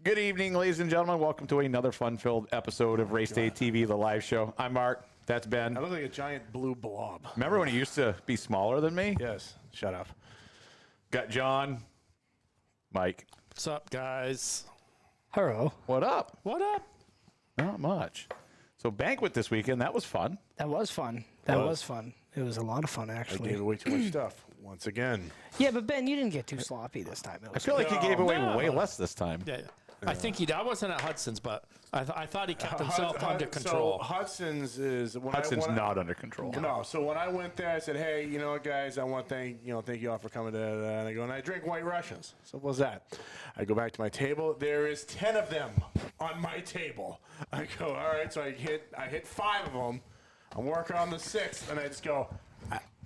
Good evening, ladies and gentlemen. Welcome to another fun-filled episode of Race Day TV, the live show. I'm Mark. That's Ben. I look like a giant blue blob. Remember when he used to be smaller than me? Yes. Shut up. Got John, Mike. What's up, guys? Hello. What up? What up? Not much. So banquet this weekend. That was fun. That was fun. That was fun. It was a lot of fun, I actually. gave away too much stuff once again. Yeah, but Ben, you didn't get too sloppy this time. It I was feel like he gave away No. way less this time. Yeah. I think he did. I wasn't at Hudson's, but I thought he kept himself under control. So Hudson's is when Hudson's I, not under control. No. So when I went there, I said, "Hey, you know what, guys? I want to thank you all for coming to." And I go, and I drink White Russians. So what was that? I go back to my table. There is 10 of them on my table. I go, all right. So I hit 5 of them. I'm working on the 6th, and I just go,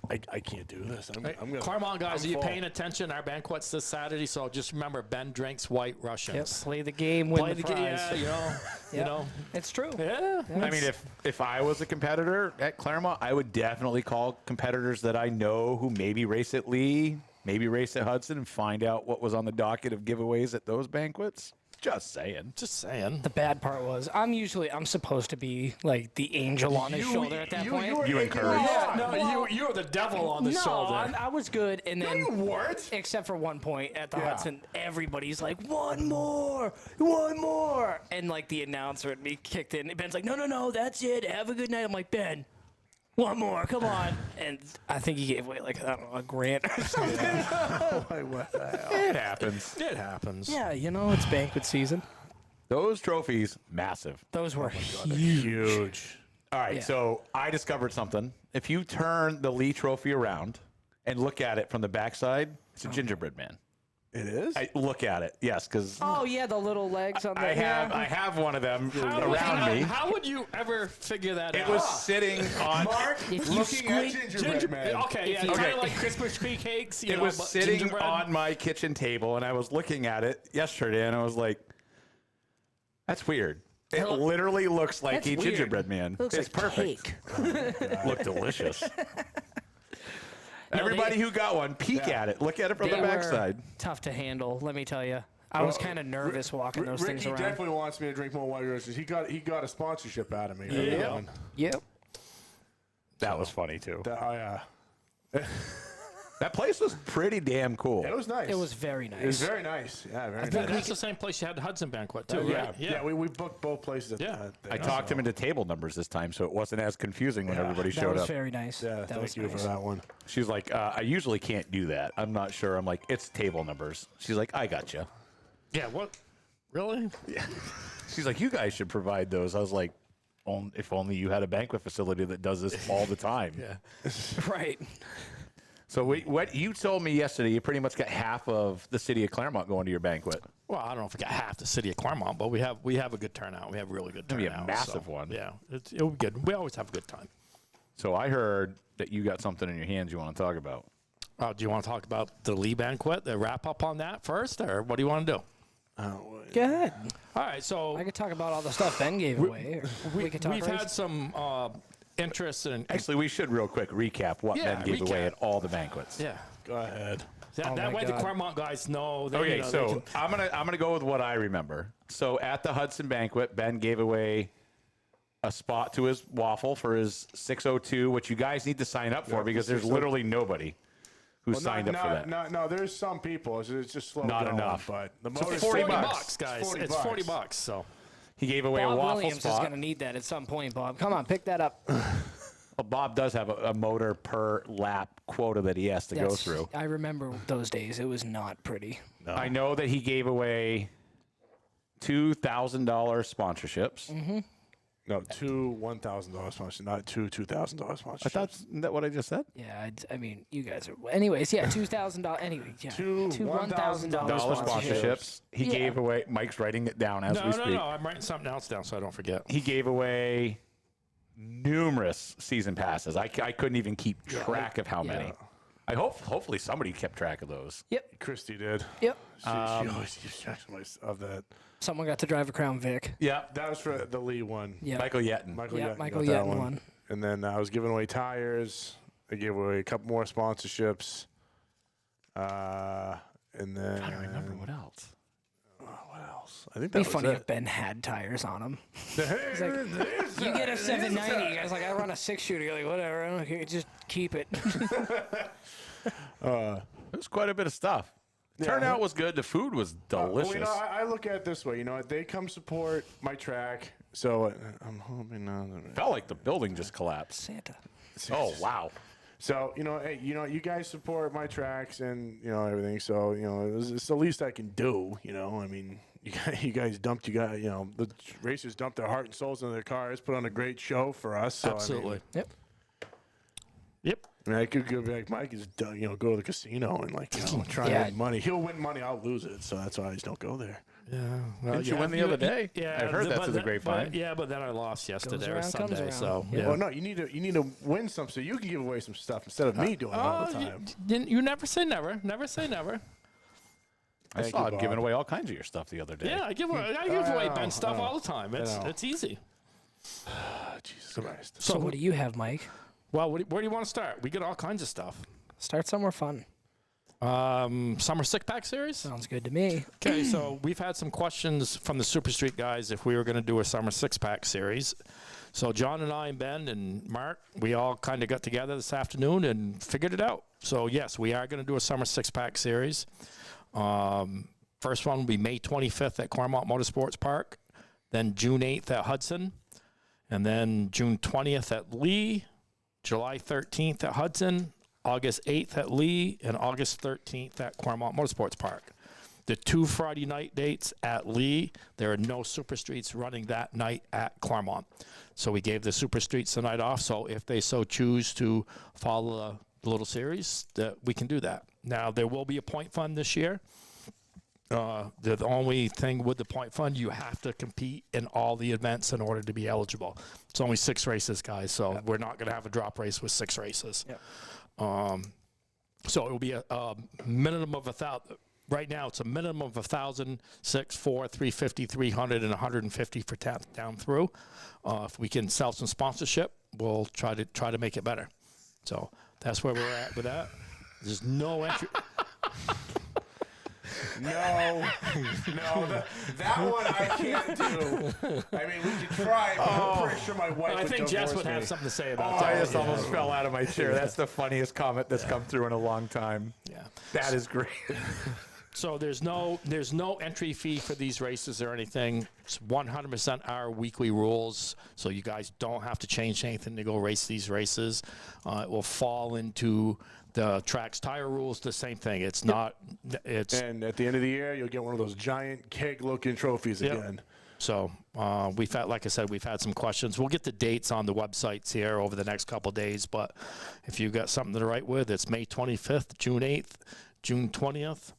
I can't do this. I'm gonna. Claremont guys, I'm are you full. paying attention? Our banquet's this Saturday, so just remember, Ben drinks White Yep, Russians. play the game, win Play the the game, prize. yeah, you know. It's true. Yeah. I mean, if I was a competitor at Claremont, I would definitely call competitors that I know who maybe race at Lee, maybe race at Hudson, and find out what was on the docket of giveaways at those banquets. Just saying. Just saying. The bad part was I'm supposed to be like the angel on his shoulder at that point. You encourage. Yeah, no, you were the devil on the no, shoulder. I was good, and then You weren't. except for one point at the Yeah. Hudson, everybody's like, one more, and like the announcer and me kicked in. Ben's like, no, that's it. Have a good night. I'm like, Ben, one more, come on. And I think he gave away like, I don't know, a grant or something. What the hell? It happens. It happens. Yeah, it's banquet season. Those trophies, massive. Those were Huge. All right, Yeah. so I discovered something. If you turn the Lee Trophy around and look at it from the backside, it's a gingerbread man. It is. I look at it, yes, because Oh yeah, the little legs on the. I have one of them around me. How would you ever figure that It out? was sitting on. Mark, If you looking at squeak- gingerbread man. Okay, yeah, you- kind Okay. of like Christmas tree cakes. It was sitting on my kitchen table, and I was looking at it yesterday, and I was like, "That's weird." It Hello? literally looks like That's a weird. gingerbread man. Looks It's like perfect. cake. Looked delicious. Everybody who got one, peek at it. Look at it from the They backside. were tough to handle. Let me tell you, I was kind of nervous walking those things Ricky around. definitely wants me to drink more White Russians. He got a sponsorship out of me. Yeah. That one. Yep. That was funny too. That place was pretty damn cool. It was nice. It was very nice. It was very nice. Yeah, very Yeah, nice. that's the same place you had the Hudson banquet too, Yeah, right? yeah. We booked both places. At Yeah. that I talked him into table numbers this time, so it wasn't as confusing when Yeah. everybody That showed was up. very nice. Yeah, that thank was you nice. for that one. She was like, I usually can't do that. I'm not sure. I'm like, it's table numbers. She's like, I gotcha. Yeah, what? Really? She's like, you guys should provide those. I was like, if only you had a banquet facility that does this all the time. Yeah. Right. So what you told me yesterday, you pretty much got half of the city of Claremont going to your banquet. Well, I don't know if we got half the city of Claremont, but we have a good turnout. We have a really good It'll turnout. be a massive so, one. Yeah, it'll be good. We always have a good time. So I heard that you got something in your hands you want to talk about. Do you want to talk about the Lee banquet, the wrap up on that first, or what do you want to do? Go ahead. All right, so I could talk about all the stuff Ben gave away. Or we could talk. we've race. had some interest in. Actually, we should real quick recap what Yeah, Ben gave away recap. at all the banquets. Yeah. Go ahead. That, Oh that my way the God. Claremont guys know. They, Okay, you know, so they can- I'm gonna go with what I remember. So at the Hudson banquet, Ben gave away a spot to his waffle for his 602, which you guys need to sign up for Yeah, because the there's 602. literally nobody who Well, signed up for that. No, there's some people. It's just slow Not going, enough. But the So motor's 40 40 bucks. bucks, guys. $40 It's 40 bucks. So He gave away a Bob waffle Williams is spot. going to need that at some point, Bob. Come on, pick that up. Well, Bob does have a motor per lap quota that he has to go That's- through. I remember those days. It was not pretty. I know that he gave away $2,000 sponsorships. Mm-hmm. No, two $1,000 sponsors, not two $2,000 sponsors. I thought, isn't that what I just said? Yeah, I mean, you guys are. Anyways, yeah, $2,000. Anyway, yeah, Two $1,000 Dollar sponsorships. sponsorships. He Yeah. gave away, Mike's writing it down as we speak. no. I'm writing something else down so I don't forget. He gave away numerous season passes. I couldn't even keep track of how many. I hopefully somebody kept track of those. Yep, Christy did. yep. She always keeps track of that. Someone got to drive a Crown Vic. Yeah. That was for the Lee one. Yeah, Michael Yetton. Yeah, Yetton Michael got that Yetton won. And then I was giving away tires. I gave away a couple more sponsorships. And then I don't remember what else. What What else? I think that It'd be was funny it. if Ben had tires on him. There's You get a 790. Guys, like I run a 6-shooter. You're like, whatever. I don't care. Just keep it. It was quite a bit of stuff. Turnout was good. The food was delicious. Well, I look at it this way. They come support my track, so I'm hoping. Felt like the building just collapsed. Santa. Oh, wow. So hey, you guys support my tracks and everything. So it's the least I can do. I mean, you guys dumped the racers dumped their heart and souls into their cars, put on a great show for us. So, Absolutely. Yep. Yep. I could go back. Mike is go to the casino and try and win money. He'll win money. I'll lose it. So that's why I just don't go there. Yeah. Well, Didn't you win the other day? Yeah. I heard that through the but grapevine. but then I lost yesterday or around, comes Sunday. around. So Yeah. yeah. Well, no, you need to win some so you can give away some stuff instead of me doing it all the time. You never say never. Never say never. I Thank saw you, it giving Bob. away all kinds of your stuff the other day. Yeah, I give away Ben stuff all the time. It's easy. Jesus Christ. So what do you have, Mike? Well, where do you want to start? We get all kinds of stuff. Start somewhere fun. Summer six-pack series? Sounds good to me. Okay, so we've had some questions from the Super Street guys if we were going to do a summer six-pack series. So John and I and Ben and Mark, we all kind of got together this afternoon and figured it out. So, yes, we are going to do a summer six-pack series. First one will be May 25th at Claremont Motorsports Park, then June 8th at Hudson, and then June 20th at Lee, July 13th at Hudson, August 8th at Lee, and August 13th at Claremont Motorsports Park. The 2 Friday night dates at Lee, there are no Super Streets running that night at Claremont. So we gave the Super Streets the night off, so if they so choose to follow the little series, that we can do that. Now, there will be a point fund this year. The only thing with the point fund, you have to compete in all the events in order to be eligible. It's only 6 races, guys, so we're not going to have a drop race with 6 races. Yep. So it will be a minimum of 1,000. Right now, it's a minimum of 1,000, 6, 4, 350, 300, and 150 for down through. If we can sell some sponsorship, we'll try to make it better. So that's where we're at with that. There's no entry. No, that one I can't do. I mean, we could try, but I'm pretty sure my wife I would think Jess would divorce have me. something to say about I that. just almost fell out of my chair. That's the funniest comment that's come through in a long time. Yeah. That is great. So there's no entry fee for these races or anything. It's 100% our weekly rules, so you guys don't have to change anything to go race these races. It will fall into the track's tire rules, the same thing. It's not. It's And at the end of the year, you'll get one of those giant keg-looking trophies again. So we've had, like I said, we've had some questions. We'll get the dates on the websites here over the next couple of days. But if you've got something to write with, it's May 25th, June 8th, June 20th.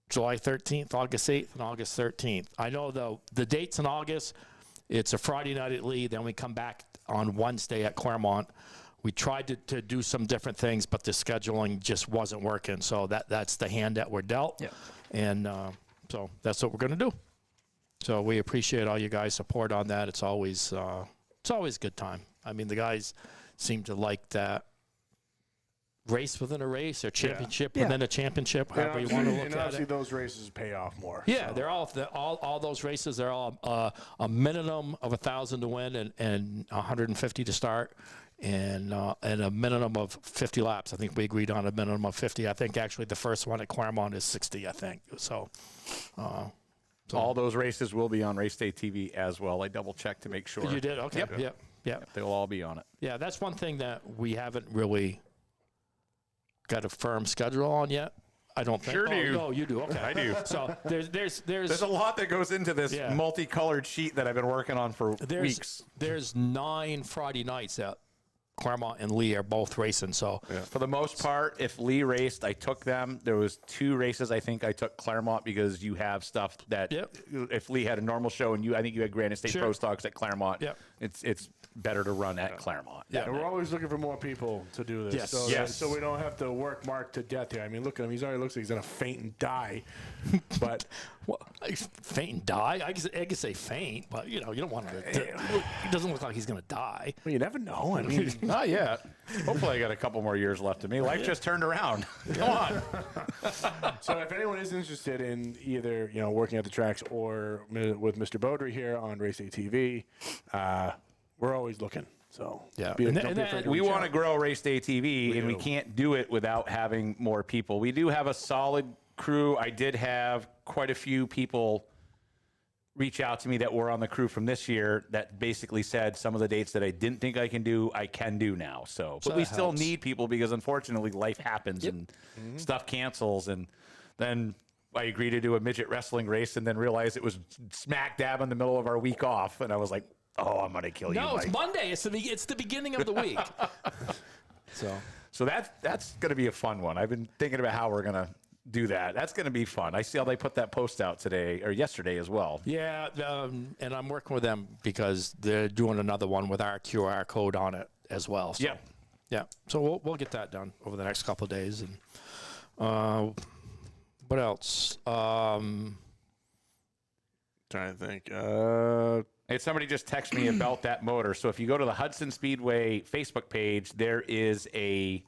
July 13th, August 8th, and August 13th. I know the dates in August, it's a Friday night at Lee, then we come back on Wednesday at Claremont. We tried to do some different things, but the scheduling just wasn't working. So that's the hand that we're dealt. Yep. And so that's what we're going to do. So we appreciate all you guys' support on that. It's always a good time. I mean, the guys seem to like that race within a race or championship within a championship, however you want to look and at obviously it. those races pay off more. Yeah, so. they're all those races. They're all a minimum of 1,000 to win and 150 to start, and a minimum of 50 laps. I think we agreed on a minimum of 50. I think actually the first one at Claremont is 60. I think so. All those races will be on RaceDayTV as well. I double checked to make sure. You did? Okay. Yep. They'll all be on it. Yeah, that's one thing that we haven't really got a firm schedule on yet. I don't think. Sure do. No, you do. Okay. I do. So There's a lot that goes into this multicolored sheet that I've been working on for weeks. There's 9 Friday nights that Claremont and Lee are both racing. So For the most part, if Lee raced, I took them. There was 2 races I think I took Claremont because you have stuff that if Lee had a normal show and I think you had Granite State Pro Stocks at Claremont, it's better to run at Claremont. Yeah. And we're always looking for more people to do this. Yes. So we don't have to work Mark to death here. I mean, look at him. He's already looks like he's going to faint and die. But well, faint and die. I could say faint, but you don't want to. He doesn't look like he's going to die. well, you never know. I mean, Not yet. Hopefully, I got a couple more years left of me. Life just turned around. Come on. So if anyone is interested in either working at the tracks or with Mr. Beaudry here on RaceDayTV, we're always looking. So Yeah. don't And be afraid to We reach want to out. grow Race Day TV, and we do. can't do it without having more people. We do have a solid crew. I did have quite a few people reach out to me that were on the crew from this year that basically said some of the dates that I didn't think I can do now. But we that still helps. need people because unfortunately life happens and stuff cancels. And then I agreed to do a midget wrestling race and then realized it was smack dab in the middle of our week off. And I was like, oh, I'm going to kill you, No, Mike. it's Monday. It's the beginning of the week. So that's going to be a fun one. I've been thinking about how we're going to do that. That's going to be fun. I see how they put that post out today or yesterday as well. Yeah, and I'm working with them because they're doing another one with our QR code on it as well. So, Yeah. yeah. So we'll get that done over the next couple of days. And what else? Trying to think. And somebody just texted me about that motor. So if you go to the Hudson Speedway Facebook page, there is a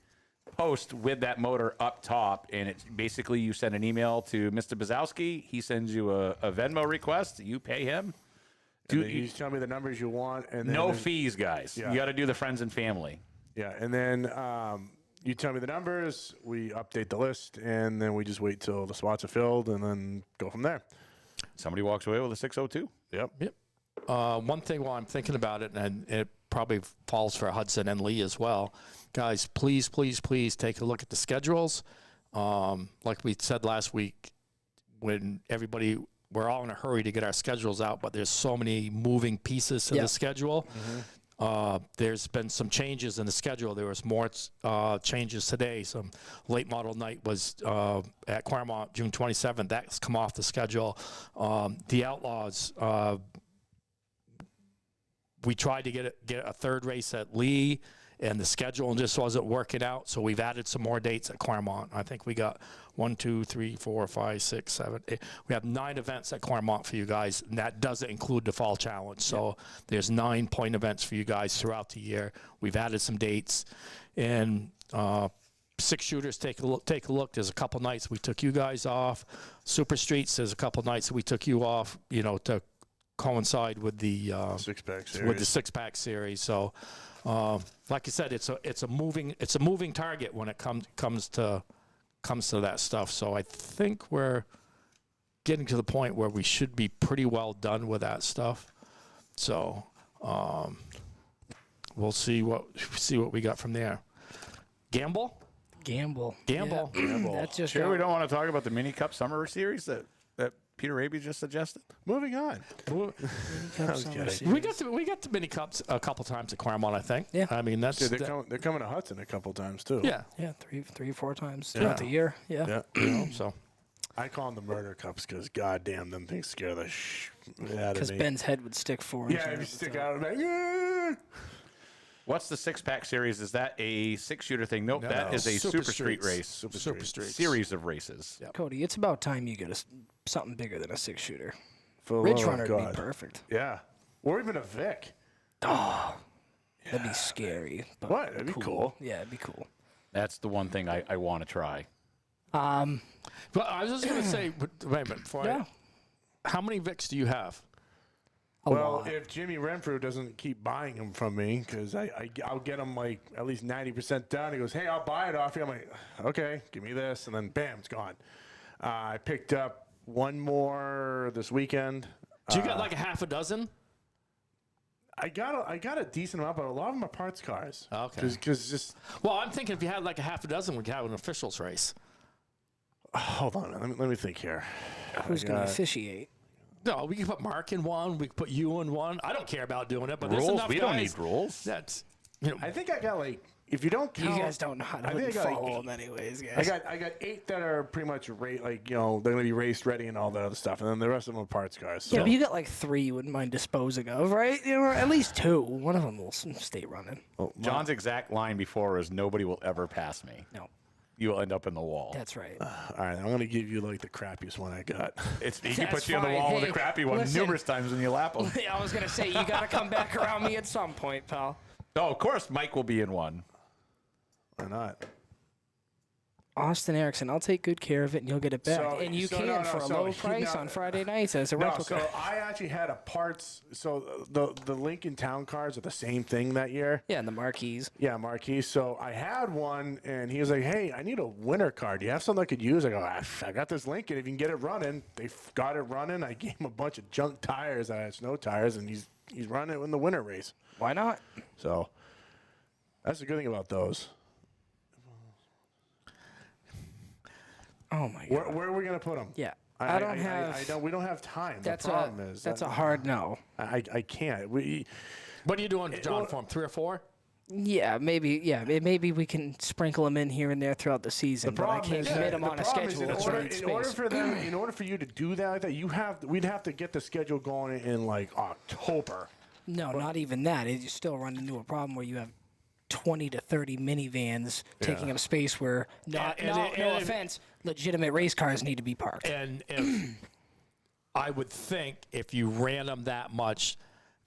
post with that motor up top, and it's basically you send an email to Mr. Bazowski. He sends you a Venmo request. You pay him. You tell me the numbers you want, and then No fees, guys. Yeah. You got to do the friends and family. Yeah, and then you tell me the numbers. We update the list, and then we just wait till the spots are filled, and then go from there. Somebody walks away with a 602. Yep. One thing while I'm thinking about it, and it probably falls for Hudson and Lee as well, guys, please, please, please take a look at the schedules. Like we said last week, when we're all in a hurry to get our schedules out, but there's so many moving pieces to the schedule. There's been some changes in the schedule. There was more changes today. Some late model night was at Claremont, June 27th. That's come off the schedule. The Outlaws, we tried to get a third race at Lee, and the schedule just wasn't working out. So we've added some more dates at Claremont. I think we got 1, 2, 3, 4, 5, 6, 7, 8. We have 9 events at Claremont for you guys, and that doesn't include the fall challenge. So there's 9 point events for you guys throughout the year. We've added some dates, and 6 shooters, take a look. There's a couple nights we took you guys off. Super Streets, there's a couple nights we took you off, to coincide with the Six-pack series. with the 6-pack series. So, like I said, it's a moving target when it comes to that stuff. So I think we're getting to the point where we should be pretty well done with that stuff. So we'll see what we got from there. Gamble. Yeah. That's just Sure, we don't want to talk about the Mini Cup Summer Series that Peter Raby just suggested? Moving on. We got the mini cups a couple times at Claremont, I think. Yeah. I mean that's Dude, they're coming to Hudson a couple times too. yeah. Yeah, three, 4 times throughout the year. Yeah. Yeah. So I call them the murder cups because goddamn, them things scare the out of Because me. Ben's head would stick forward. Yeah, if you stick out, I'm like, yeah. What's the 6-pack series? Is that a 6-shooter thing? Nope, that is a Super Street race. Super Streets. Series of races. Yep. Cody, it's about time you get something bigger than a 6-shooter. For the Ridge love of Runner would God. be perfect. Yeah. Or even a Vic. That'd be scary. But What? That'd be cool. Yeah, it'd be cool. That's the one thing I want to try. Well, I was just gonna say, wait a minute. How many Vics do you have? Well, if Jimmy Renfrew doesn't keep buying them from me, because I'll get them like at least 90% done. He goes, hey, I'll buy it off you. I'm like, okay, give me this. And then bam, it's gone. I picked up one more this weekend. Do you got like a half a dozen? I got a decent amount, but a lot of them are parts cars. Okay. Because just Well, I'm thinking if you had like a half a dozen, we could have an officials race. hold on, let me think here. Who's going to officiate? No, we can put Mark in one. We can put you in one. I don't care about doing it, but there's Rules? enough We guys. don't need rules. That's I think I got like, if you don't You count, guys don't know how I to think I got follow like them anyways, guys. I got 8 that are pretty much they're going to be race ready and all that other stuff, and then the rest of them are parts cars. So. Yeah, but you got like 3 you wouldn't mind disposing of, right? Or at least 2. One of them will stay running. John's exact line before is nobody will ever pass me. No, You will end up in the wall. that's right. All right, I'm going to give you like the crappiest one I got. He can That's put you on the fine. wall with Hey, a crappy one listen. numerous times when you lap them. I was going to say, you got to come back around me at some point, pal. Oh, of course, Mike will be in one. Why not? Austin Erickson, I'll take good care of it, and you'll get it back. So- and you so can no, no, for a so low he- price no, on Friday nights as a No, rental so car. I actually had a parts. So the Lincoln Town cars are the same thing that year. Yeah, and the marquees. Yeah, Marquis. So I had one, and he was like, "Hey, I need a winter car. Do you have something I could use?" I go, I got this Lincoln. If you can get it running." They got it running. I gave him a bunch of junk tires. I had snow tires, and he's running it in the winter race. Why not? So that's the good thing about those. Oh my god. Where are we gonna put them? Yeah, I don't have. I don't. We don't have time. That's the problem is that's that a hard no. I can't. What are you doing, John, for him? 3 or 4? Yeah, maybe. Yeah, maybe we can sprinkle them in here and there throughout the season. But I can't commit them on a schedule. In order for you to do that, we'd have to get the schedule going in like October. No, not even that. You still run into a problem where you have 20 to 30 minivans taking up space where, no offense, legitimate race cars need to be parked. And if I would think if you ran them that much,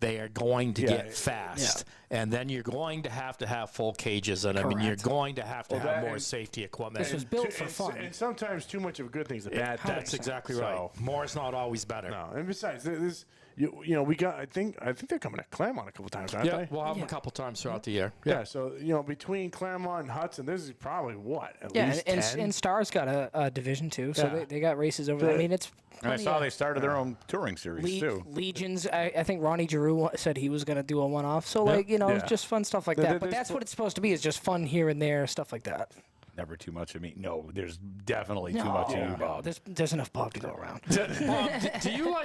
they are going to get fast. And then you're going to have full cages in them, and you're going to have more safety equipment. This was built for fun. And sometimes too much of a good thing is a bad thing. That's exactly right. More is not always better. No, and besides, this, we got. I think they're coming to Claremont a couple times, aren't Yeah, they? we'll have them a couple times throughout the year. Yeah. So between Claremont and Hudson, this is probably what at Yeah, least and 10? Star's got a division too, so Yeah. they got races over there. I mean, it's. And I plenty saw of they started their own touring series too. Legions. I think Ronnie Giroux said he was going to do a one-off. So just fun stuff like that. But that's what it's supposed to be, is just fun here and there, stuff like that. Never too much of me. No, there's definitely too much of you, Bob. There's enough Bob to go around. Bob, do you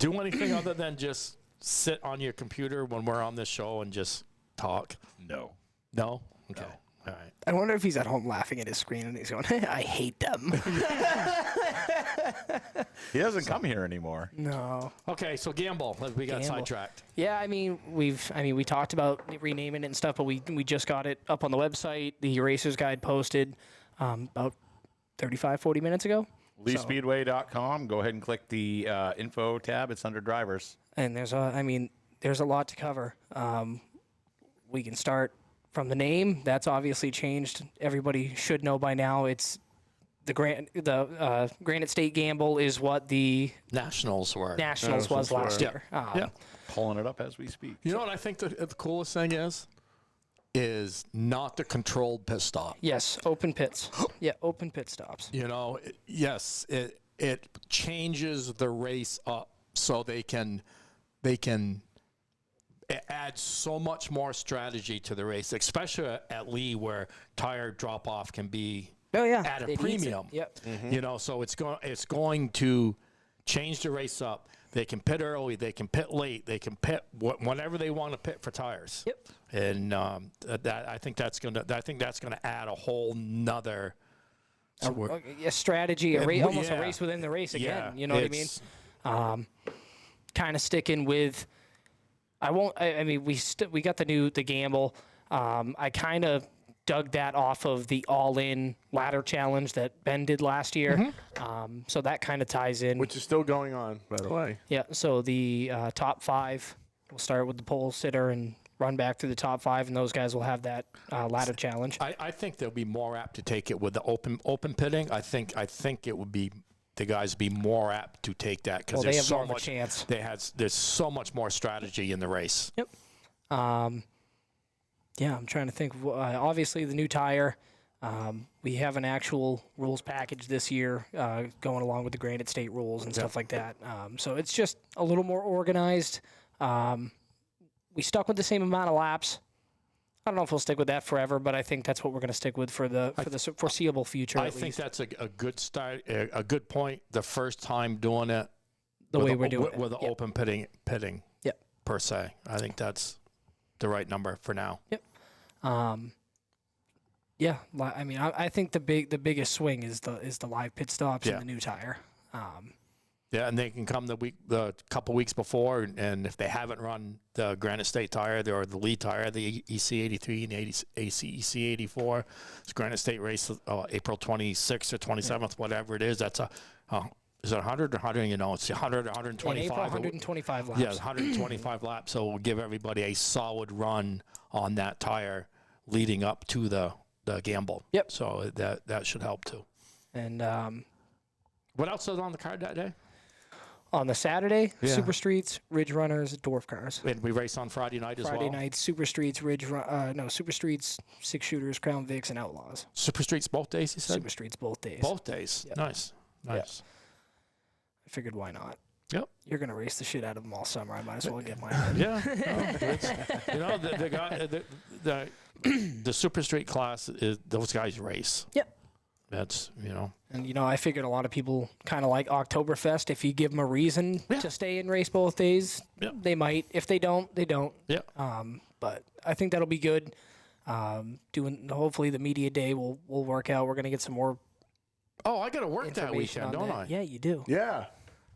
do anything other than just sit on your computer when we're on this show and just talk? No. No? Okay. All right. I wonder if he's at home laughing at his screen and he's going, I hate them. He doesn't come here anymore. No. Okay, so Gamble, we got Gamble. sidetracked. Yeah, I mean, we talked about renaming it and stuff, but we just got it up on the website. The Racers Guide posted about 35, 40 minutes ago. LeeSpeedway.com. Go ahead and click the info tab. It's under drivers. And there's a lot to cover. We can start from the name. That's obviously changed. Everybody should know by now. It's the Granite State Gamble is what the Nationals were. Nationals was last year. Yeah. Pulling it up as we speak. You know what I think the coolest thing is not the controlled pit stop. Yes, open pits. Yeah, open pit stops. Yes, it changes the race up so they can add so much more strategy to the race, especially at Lee where tire drop off can be at a premium. Yep. So it's going to change the race up. They can pit early, they can pit late, they can pit whenever they want to pit for tires. Yep. And I think that's gonna add a whole nother A strategy, almost a yeah. race within the race again. Yeah, You know what I mean? Kind of sticking with. We got the Gamble. I kind of dug that off of the all-in ladder challenge that Ben did last year. So that kind of ties in. which is still going on, by the way. Yeah. So the top 5, we'll start with the pole sitter and run back through the top 5, and those guys will have that ladder challenge. I think they'll be more apt to take it with the open pitting. I think it would be the guys be more apt to take that because They there's have so more of a much chance. There's so much more strategy in the race. Yep. Yeah, I'm trying to think. Obviously, the new tire. We have an actual rules package this year going along with the Granite State rules and stuff like that. So it's just a little more organized. We stuck with the same amount of laps. I don't know if we'll stick with that forever, but I think that's what we're going to stick with for the foreseeable future. I think that's a good start, a good point. The first time doing it the way we're doing with the Yep. open pitting Yep. per se. I think that's the right number for now. Yep. Yeah. I think the biggest swing is the live pit stops and the new tire. Yeah, and they can come the couple weeks before, and if they haven't run the Granite State tire or the Lee tire, the EC83 and the EC84, it's Granite State race April 26th or 27th, whatever it is. That's is it 100 or 100? You know, it's 100 or In 125. April, 125 laps. Yeah, 125 laps. So we'll give everybody a solid run on that tire leading up to the gamble. Yep. So that should help too. And What else is on the card that day? on the Saturday, Yeah. Super Streets, Ridge Runners, Dwarf Cars. And we race on Friday night as well. Friday night, Super Streets, Super Streets, Six Shooters, Crown Vics, and Outlaws. Super Streets both days, you said? Super Streets both days. Both days. Yep. Nice. Nice. I figured why not? Yep. You're gonna race the shit out of them all summer. I might as well get mine. Yeah. No, you know, the guy, the Super Street class is those guys race. Yep. That's, you know. And I figured a lot of people kind of like Oktoberfest. If you give them a reason Yeah. to stay and race both days, Yep. they might. If they don't, they don't. Yeah. But I think that'll be good. Hopefully the media day will work out. We're gonna get some more Oh, I got to work that information weekend, on don't that. I? Yeah, you do. Yeah.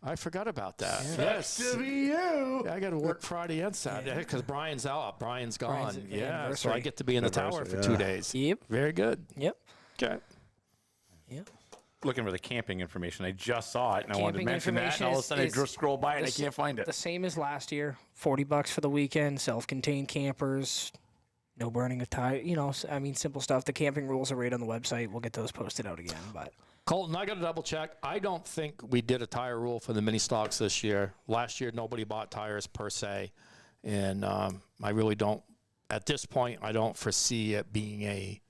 I forgot about that. Yes. To be you. Yeah, I got to work Friday and Saturday because Brian's out. Brian's gone. Brian's yeah, so I anniversary. get to be in the tower for 2 days. Yep. Very good. Yep. Okay. Yep. Looking for the camping information. I just saw it and I wanted to Camping mention that. And all of a information sudden I is- just scroll by and I this- can't find it. The same as last year. $40 for the weekend. Self-contained campers. No burning of tire. Simple stuff. The camping rules are right on the website. We'll get those posted out again. But Colton, I got to double check. I don't think we did a tire rule for the mini stocks this year. Last year, nobody bought tires per se. And I really don't, at this point, I don't foresee it being a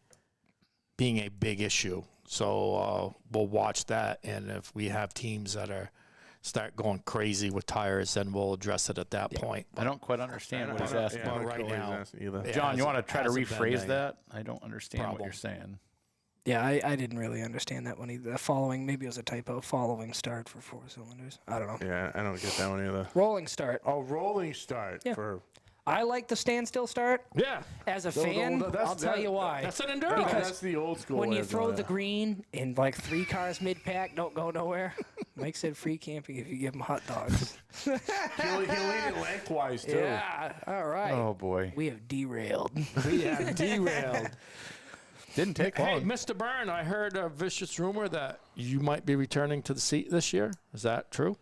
big issue. So we'll watch that. And if we have teams that start going crazy with tires, then we'll address it at that point. I don't quite understand what he's asking. Well, right now, Either. it John, you want to hasn't- try to hasn't been rephrase a that? I don't understand what problem. you're saying. yeah, I didn't really understand that one either. Maybe it was a typo. Following start for 4 cylinders. I don't know. Yeah, I don't get that one either. Rolling start. Oh, rolling start Yeah. for. I like the standstill start. Yeah, As a fan, that's- I'll tell you why. that's an enduro. Because That's the old school. when way you of throw doing the it. green and like 3 cars mid-pack, don't go nowhere. Mike said free camping if you give them hot dogs. he'll lead it lengthwise too. Yeah, all right. Oh, boy. We have derailed. we have derailed. Didn't take Hey, long. Mr. Byrne, I heard a vicious rumor that you might be returning to the seat this year. Is that true?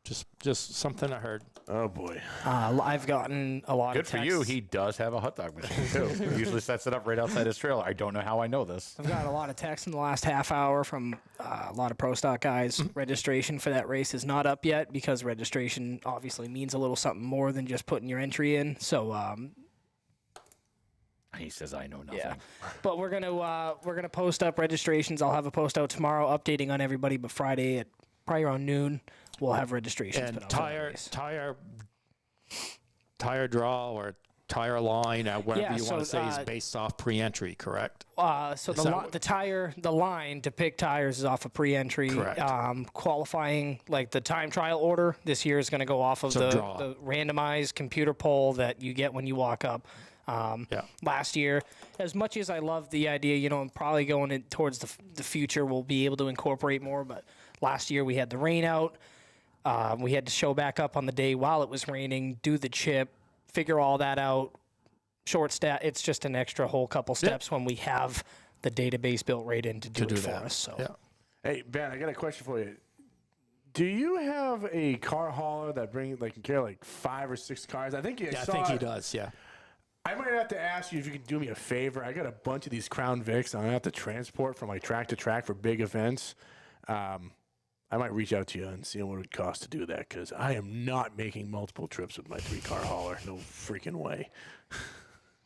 Just something I heard. Oh boy. I've gotten a lot Good of for texts. you. He does have a hot dog machine, too. He usually sets it up right outside his trailer. I don't know how I know this. I've gotten a lot of texts in the last half hour from a lot of pro stock guys. Registration for that race is not up yet because registration obviously means a little something more than just putting your entry in. So He says, I know nothing. yeah, but we're gonna post up registrations. I'll have a post out tomorrow updating on everybody. But Friday at probably around noon, we'll have registrations. And put out for that race. tire draw or tire line, whatever Yeah, you want to so, say, is based off pre-entry, correct? So the line to pick tires is off of pre-entry. Correct. Qualifying, like the time trial order this year is going to go off of So draw. the randomized computer poll that you get when you walk up. Yeah. Last year, as much as I love the idea, I'm probably going towards the future, we'll be able to incorporate more. But last year we had the rain out. We had to show back up on the day while it was raining, do the chip, figure all that out. Short stat. It's just an extra whole couple steps when we have the database built right in to do it for that. us. So Yeah. Hey Ben, I got a question for you. Do you have a car hauler that can carry like 5 or 6 cars? I think I think he does. Yeah. I might have to ask you if you can do me a favor. I got a bunch of these Crown Vics I'm gonna have to transport from track to track for big events. I might reach out to you and see what it would cost to do that because I am not making multiple trips with my 3-car hauler. No freaking way.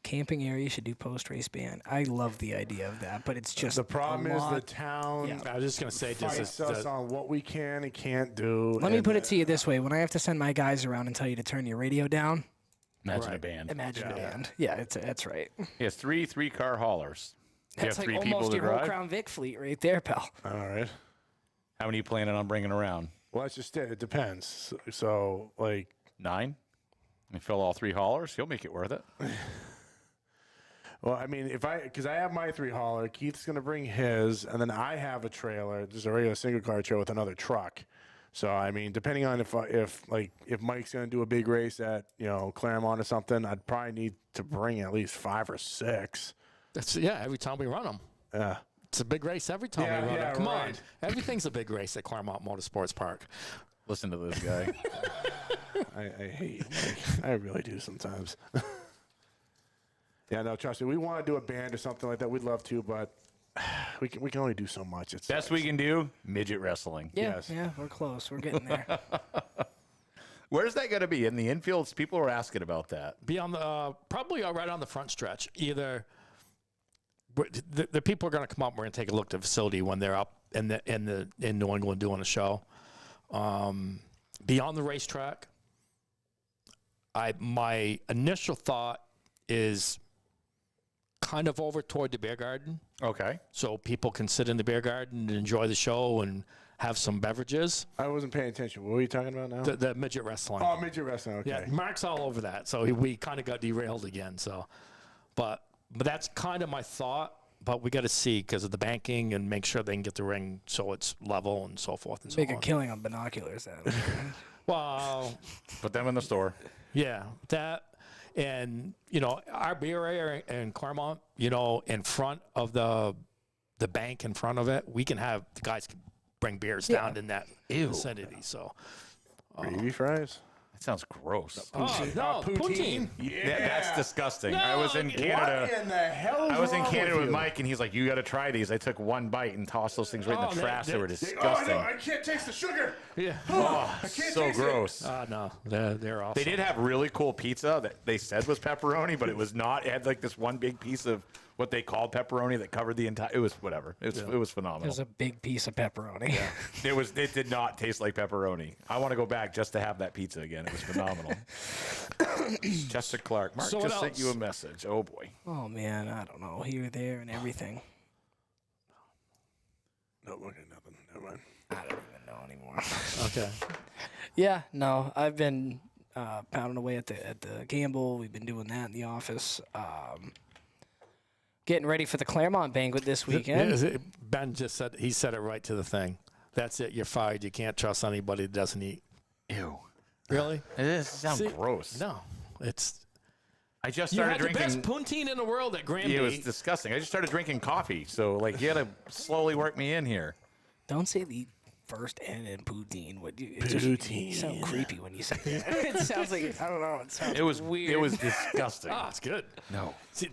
camping area should do post-race ban. I love the idea of that, but it's just The problem a is lot. the town Yeah. I was just gonna say, fights us on what we can and can't do. Let me and, put it to you this way: when I have to send my guys around and tell you to turn your radio down, Imagine a band. imagine a band. Yeah, that's right. He has 3 car haulers. You That's have like 3 people almost to your whole drive. Crown Vic fleet right there, pal. All right. How many you planning on bringing around? Well, that's just it. It depends. So 9? You fill all 3 haulers, he'll make it worth it. well, I mean, because I have my 3 hauler, Keith's gonna bring his, and then I have a trailer, just a regular single car trailer with another truck. So I mean, depending on if Mike's gonna do a big race at Claremont or something, I'd probably need to bring at least 5 or 6. That's every time we run them. Yeah. It's a big race every time Yeah, we run yeah, it. Come on. right. Everything's a big race at Claremont Motorsports Park. Listen to this guy. I hate you, Mike. I really do sometimes. Yeah, no, trust me. We want to do a band or something like that. We'd love to, but we can only do so much. It's Best we can do, midget wrestling. Yeah, Yes. yeah, we're close. We're getting there. Where's that going to be? In the infields? People are asking about that. Be on the probably right on the front stretch. Either the people are going to come up. We're going to take a look at the facility when they're up in New England doing a show. Be on the racetrack. My initial thought is kind of over toward the beer garden, Okay. so people can sit in the beer garden and enjoy the show and have some beverages. I wasn't paying attention. What were you talking about now? The midget wrestling. Oh, midget wrestling. Okay. Yeah, Mark's all over that. So we kind of got derailed again. So, but that's kind of my thought. But we got to see because of the banking and make sure they can get the ring so it's level and so forth and so Make a on. killing on binoculars. Then. Well, Put them in the store. yeah, that and our beer area in Claremont, in front of the bank in front of it, we can have the guys can bring beers down in that vicinity. So, Gravy fries. That sounds gross. no, poutine. Yeah. That's disgusting. I was in What Canada. What in the hell is I was in wrong Canada with you? Mike, and he's like, "You got to try these." I took one bite and tossed those things right in Oh, the trash. They were Oh, disgusting. no, I can't taste the sugar. Yeah. Oh, I can't so taste it. gross. No, they're awesome. They did have really cool pizza that they said was pepperoni, but it was not. It had like this one big piece of what they called pepperoni that covered the entire. It was whatever. It was phenomenal. It was a big piece of pepperoni. It did not taste like pepperoni. I want to go back just to have that pizza again. It was phenomenal. Chester Clark. Mark So what just sent you else? a message. Oh boy. Oh man, I don't know. Here, there, and everything. No, okay, nothing. Never mind. I don't even know anymore. Okay. Yeah, no, I've been pounding away at the gamble. We've been doing that in the office. Getting ready for the Claremont banquet this weekend. Ben just said he said it right to the thing. That's it. You're fired. You can't trust anybody that doesn't eat. Ew. Really? It sounds See, gross. No, it's. I just You started had the best drinking. poutine in the world at Granby. It was disgusting. I just started drinking coffee, so like you had to slowly work me in here. Don't say the first N in poutine. Poutine. You sound creepy when you say that. It sounds like, I don't know. It sounds It was weird. It was disgusting. Ah, it's good. No. See,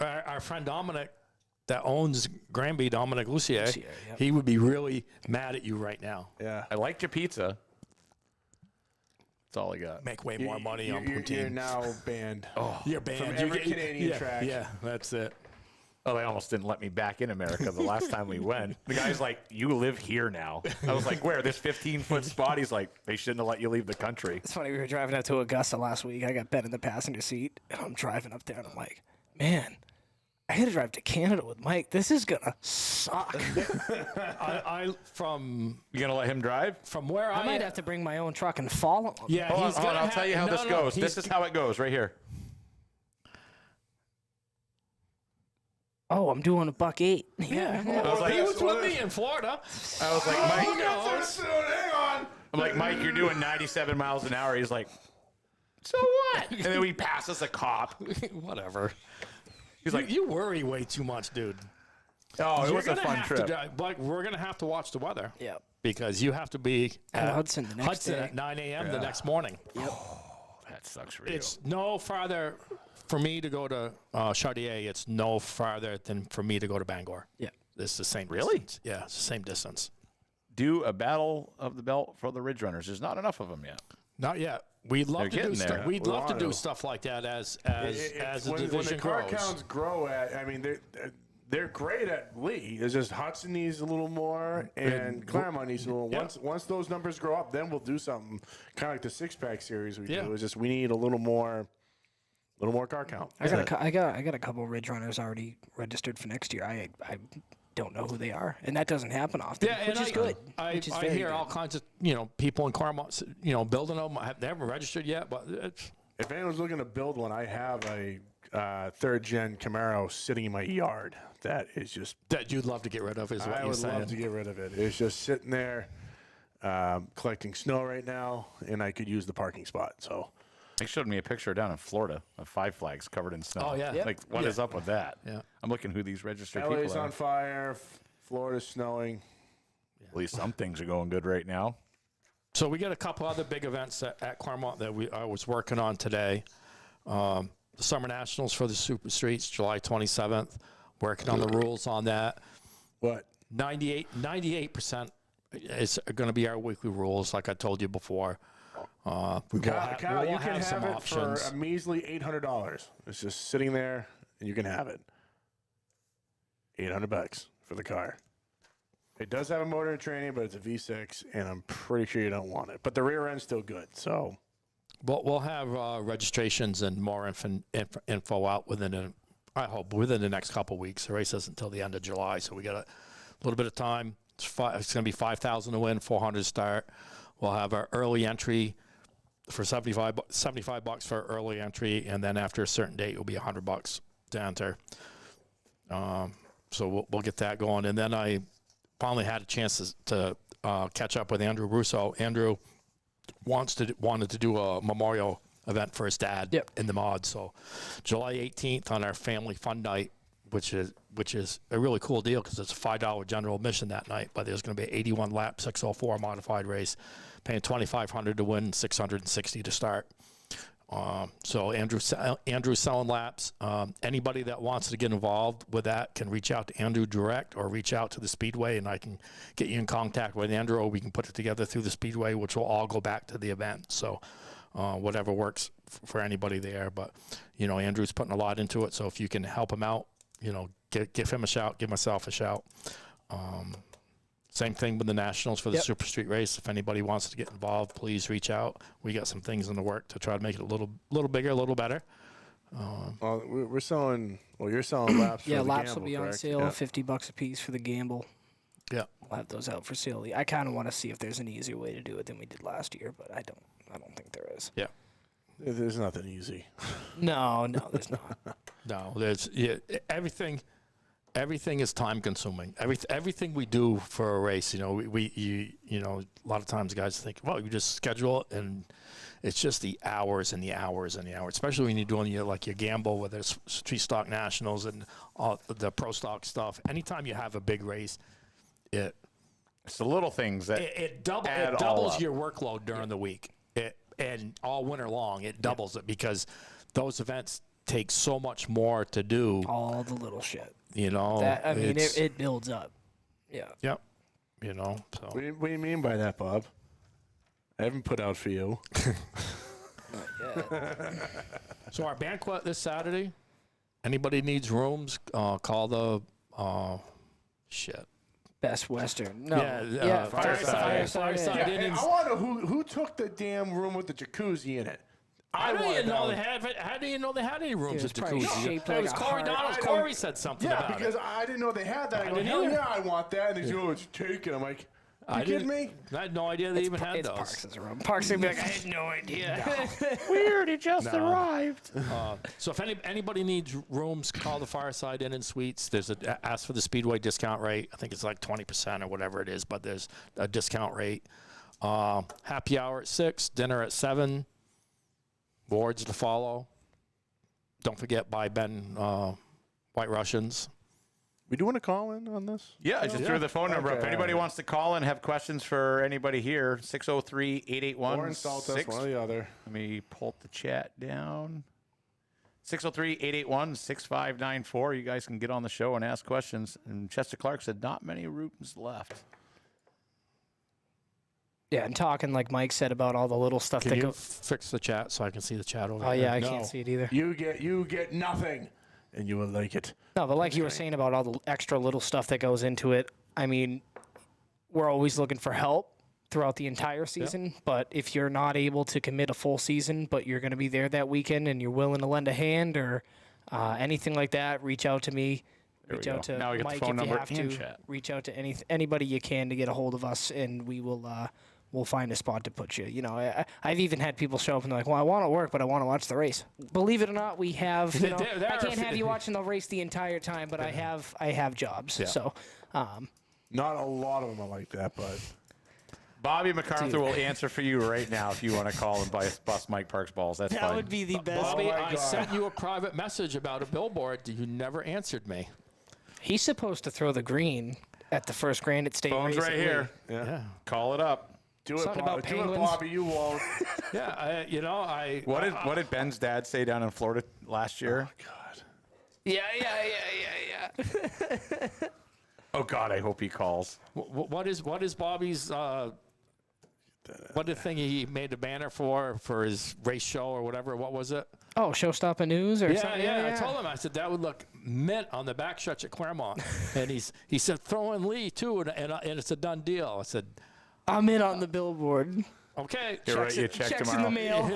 our friend Dominic, that owns Granby, Dominic Lucier, Lucier, yep. he would be really mad at you right now. Yeah. I liked your pizza. That's all I got. Make way more money on You're poutine. now banned. You're banned. From You every get- Canadian yeah, track. Yeah, that's it. Oh, they almost didn't let me back in America the last time we went. The guy's like, "You live here now." I was like, "Where?" This 15-foot spot. He's like, "They shouldn't have let you leave the country." It's funny, we were driving out to Augusta last week. I got Ben in the passenger seat, and I'm driving up there, and I'm like, man, I got to drive to Canada with Mike. This is going to suck. From You gonna let him drive? where I might have to bring my own truck and follow him. Yeah, Hold on, he's hold on. gonna I'll tell you how have- this no, goes. he's This is how it goes right here. Oh, I'm doing a $1.08. Yeah. I was like, he was with me in Florida. I was like, Mike. Hang on. I'm like, Mike, you're doing 97 miles an hour. He's like, so what? And then we pass us a cop. Whatever. He's like, You worry way too much, dude. oh, it You're was a gonna fun have trip. to drive, but we're gonna have to watch the weather. Yep. Because you have to be At at Hudson the next Hudson day. at 9 a.m. the next morning. That sucks for you. It's no farther for me to go to Chartier. It's no farther than for me to go to Bangor. Yeah. It's the same. Really? Distance. Yeah, it's the same distance. Do a battle of the belt for the Ridge Runners. There's not enough of them yet. Not yet. We'd love They're to do getting stuff. there. We'd We love to want do to. stuff like that as the when division the car grows. counts grow I mean, they're great at Lee. It's just Hudson needs a little more, and Claremont needs a little. Yeah. Once those numbers grow up, then we'll do something kind of like the 6-pack series we Yeah. do. It's just we need a little more car count. I got a couple Ridge Runners already registered for next year. I don't know who they are, and that doesn't happen often, Yeah, which and is good. I Which is I very hear good. all kinds of people in Claremont, building them. They haven't registered yet, but it's If anyone's looking to build one, I have a 3rd-gen Camaro sitting in my yard. That is just. that you'd love to get rid of. Is what I you're would saying? love to get rid of it. It's just sitting there collecting snow right now, and I could use the parking spot. So They showed me a picture down in Florida of 5 Flags covered in snow. Oh, yeah. Yep. Like, what is up with that? Yeah. I'm looking who these registered LA's people are. on fire. Florida's snowing. At least some things are going good right now. So we got a couple other big events at Claremont that I was working on today. The Summer Nationals for the Super Streets, July 27th. Working on the rules on that. What? 98% is going to be our weekly rules, like I told you before. Kyle, we'll you can have some have it options. for a measly $800. It's just sitting there, and you can have it. $800 for the car. It does have a motor and training, but it's a V6, and I'm pretty sure you don't want it. But the rear end's still good, so. We'll have registrations and more info out I hope, within the next couple of weeks. The race isn't until the end of July, so we got a little bit of time. It's going to be 5,000 to win, 400 to start. We'll have our early entry for $75 for early entry, and then after a certain date, it'll be $100 to enter. So we'll get that going. And then I finally had a chance to catch up with Andrew Russo. Andrew wanted to do a memorial event for his dad in the mod. So July 18th on our family fun night, which is a really cool deal because it's a $5 general admission that night. But there's going to be an 81 lap 604 modified race, paying $2,500 to win, $660 to start. So Andrew's selling laps. Anybody that wants to get involved with that can reach out to Andrew direct or reach out to the Speedway, and I can get you in contact with Andrew, or we can put it together through the Speedway, which will all go back to the event. So whatever works for anybody there. But, Andrew's putting a lot into it, so if you can help him out, give him a shout, give myself a shout. Same thing with the Nationals for the Super Street race. If anybody wants to get involved, please reach out. We got some things in the work to try to make it a little bigger, a little better. Well, we're selling. Well, you're selling laps. Yeah, for the laps gamble, will be on correct? sale, Yeah. $50 a piece for the gamble. Yeah. We'll have those out for sale. I kind of want to see if there's an easier way to do it than we did last year, but I don't think there is. Yeah. There's nothing easy. No, there's not. No, there's everything. Everything is time consuming. Everything we do for a race, a lot of times guys think, well, you just schedule it, and it's just the hours and the hours and the hours. Especially when you're doing your gamble, whether it's street stock nationals and all the pro stock stuff. Anytime you have a big race, it's the little things that it add all doubles up. your workload during the week. And all winter long, it doubles it because those events take so much more to do. All the little shit. It builds up. Yeah. Yep. So. What do you mean by that, Bob? I haven't put out for you. So our banquet this Saturday. Anybody needs rooms? Call the Best Western. No. Fireside Hey, Innings. I want to know who took the damn room with the jacuzzi in it. I don't wanted even know that they one. had. How do you know they had any rooms It was at probably jacuzzi? shaped It like was a Corey heart. Donald. Corey said something Yeah, about because it. I didn't know they had that. I go, didn't hell either. yeah, I want that. And they go, it's taken. I'm like, you kidding me? I had no idea they even had It's those. Parks' room. Parks gonna be like, I had no idea. Weird, he just arrived. So if anybody needs rooms, call the Fireside Inn and Suites. There's ask for the Speedway discount rate. I think it's like 20% or whatever it is, but there's a discount rate. Happy hour at 6, dinner at 7. Boards to follow. Don't forget buy Ben White Russians. We do want to call in on this? Yeah, I just threw the phone number up. Okay, Anybody all right. wants to call and have questions for anybody here, 603-881. Or insult us, one or the other. Let me pull the chat down. 603-881-6594. You guys can get on the show and ask questions. And Chester Clark said, not many rooms left. Yeah, and talking like Mike said about all the little stuff Can that you go. fix the chat so I can see the chat over Oh there? yeah, I No. can't see it either. You get nothing, and you will like it. No, but like you were saying about all the extra little stuff that goes into it, I mean, we're always looking for help throughout the entire season. But if you're not able to commit a full season, but you're going to be there that weekend and you're willing to lend a hand or anything like that, reach out to me. Reach we out go. to Now we get the Mike phone if you number have and to. chat. Reach out to anybody you can to get a hold of us, and we will. We'll find a spot to put you. I've even had people show up and they're like, well, I want to work, but I want to watch the race. Believe it or not, we have, There I are can't have you watching the race the entire time, but I have jobs. Yeah. So, Not a lot of them are like that, but Bobby MacArthur will answer for you right now if you want to call and bust Mike Park's balls. That's That fine. would be the best. Bobby, my I God. sent you a private message about a billboard. You never answered me. He's supposed to throw the green at the first Granite State Phone's race right at here. Lee. Yeah. Call it up. Do it, Something Bobby. about Do it, penguins? Bobby. You won't. Yeah, What did Ben's dad say down in Florida last year? God. Yeah. Oh God, I hope he calls. what is Bobby's what the thing he made the banner for his race show or whatever? What was it? Oh, Showstopper News or something? Yeah. I told him, I said that would look mint on the back stretch at Claremont, and he said throw in Lee too, and it's a done deal. I said I'm in on the billboard. okay. You're right. You check Checks tomorrow. in the mail.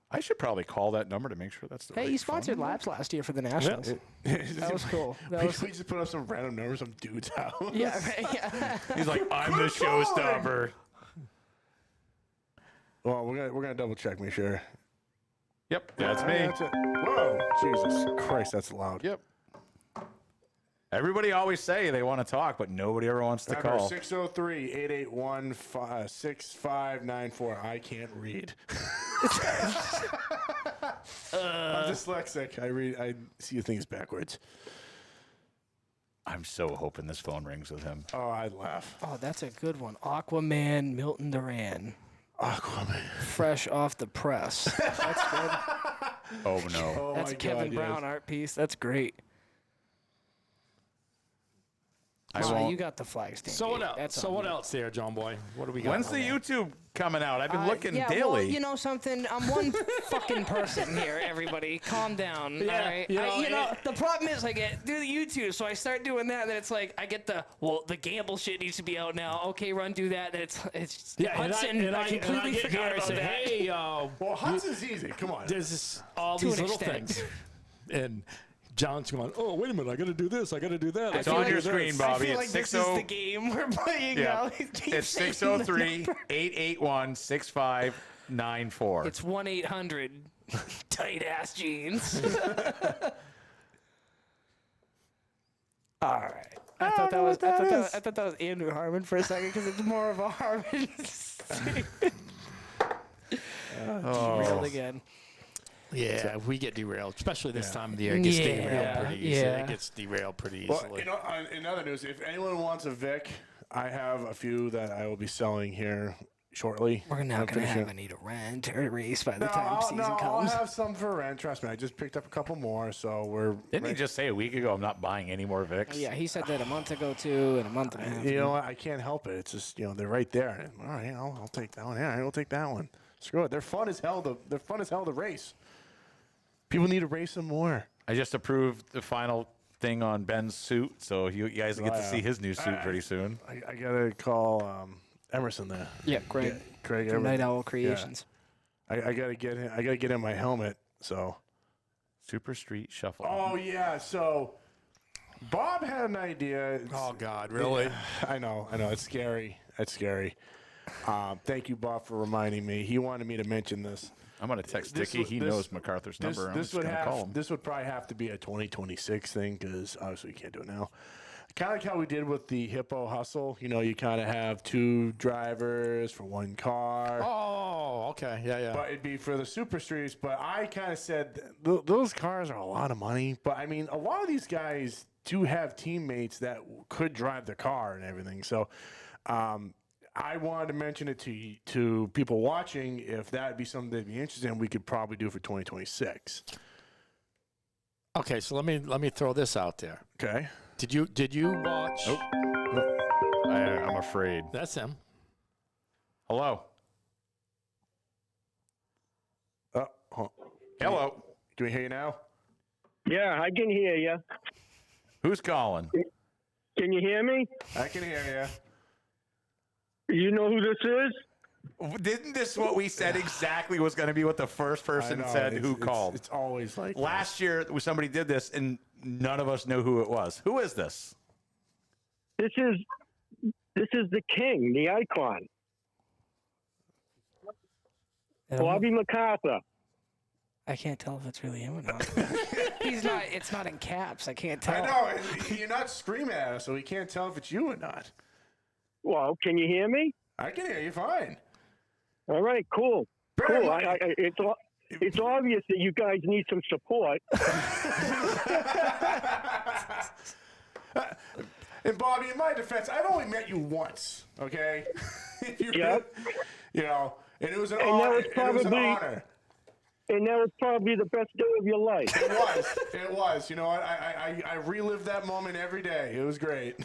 I should probably call that number to make sure that's the Hey, right you sponsored phone. laps last year for the Nationals. That was cool. That was, We just put up some random numbers on dude's house. yeah, right, yeah. He's like, I'm the showstopper. Well, we're gonna double check, make sure. Yep, that's me. That's it. Whoa, Jesus Christ, that's loud. Yep. Everybody always say they want to talk, but nobody ever wants to call. 603-881-6594. I can't read. I'm dyslexic. I see things backwards. I'm so hoping this phone rings with him. Oh, I'd laugh. Oh, that's a good one. Aquaman, Milton Duran. Aquaman. Fresh off the press. That's good. Oh no. Oh That's my a Kevin God, Brown yes. art piece. That's great. I Oh, won't. you got the flag stand. So what gate. else? That's So on what you. else there, John Boy? What do we got? When's the YouTube coming out? I've been looking yeah, daily. Well, you know something? I'm one fucking person here, everybody. Calm down. Yeah, all right? you know, The problem is I get do the YouTube, so I start doing that, and then it's like I get the gamble shit needs to be out now. Okay, run, do that. Then it's Hudson. I completely get forgot here and about say, that. hey, Well, Hudson's easy. Come on. there's all To these an little extent. things. And John's going, oh, wait a minute, I got to do this, I got to do that. It's I on gotta your do screen, this." Bobby. I feel It's like this is the game we're playing now. He keeps It's saying the number. 603-881-6594. It's 1-800 tight ass jeans. All right. I thought that was Andrew Harmon for a second because it's more of a Harmon. Derailed again. Yeah, we get derailed, especially this time of the year. It gets derailed pretty easily. yeah. It gets derailed pretty Well, easily. in other news, if anyone wants a Vic, I have a few that I will be selling here shortly. We're not I'm going to finishing- have any to rent or race by the No, time season I'll comes. have some for rent. Trust me, I just picked up a couple more, so we're. Didn't he just say a week ago, I'm not buying any more Vicks? Yeah, he said that a month ago too, and a month and a half. You know what? I can't help it. It's just they're right there. All right, I'll take that one. Yeah, I'll take that one. Screw it. They're fun as hell. They're fun as hell to race. People need to race them more. I just approved the final thing on Ben's suit, so you guys get to yeah. see his new suit pretty soon. I gotta call Emerson there. Yeah, Greg. Craig From Emerson. Night Owl Creations. I gotta get him. I gotta get him my helmet. So. Super Street Shuffle. Oh yeah. So Bob had an idea. Oh, God, really? I know. It's scary. It's scary. Thank you, Bob, for reminding me. He wanted me to mention this. I'm going to text This Dickie. would- He this- knows MacArthur's number. I'm just going to call him. This would probably have to be a 2026 thing because obviously we can't do it now. Kind of like how we did with the Hippo Hustle. You kind of have two drivers for one car. Oh, okay. Yeah. But it'd be for the Super Streets. But I kind of said those cars are a lot of money. But I mean, a lot of these guys do have teammates that could drive the car and everything. So I wanted to mention it to people watching. If that would be something they'd be interested in, we could probably do it for 2026. Okay, so let me throw this out there. Okay. Did you watch? I'm afraid. That's him. Hello. Hello. Can we hear you now? Yeah, I can hear you. Who's calling? Can you hear me? I can hear You know who this is? Didn't this what we said exactly was going to be what the first you. person I know, said it's- who it's- called? It's always like Last year, somebody did this, and none of us knew who it was. Who is this? This is the king, the icon, Bobby MacArthur. I can't tell if it's really him or not. He's not. It's not in caps. I can't tell. I know. You're not screaming at us, so we can't tell if it's you or not. Well, can you hear me? I can hear you fine. All right, cool. Very Cool. much. It's obvious that you guys need some support. And Bobby, in my defense, I've only met you once. Okay. Yep. You know, and it was an And honor. that was It was an probably- honor. And that was probably the best day of your life. It was. It was. You know what? I relived that moment every day. It was great.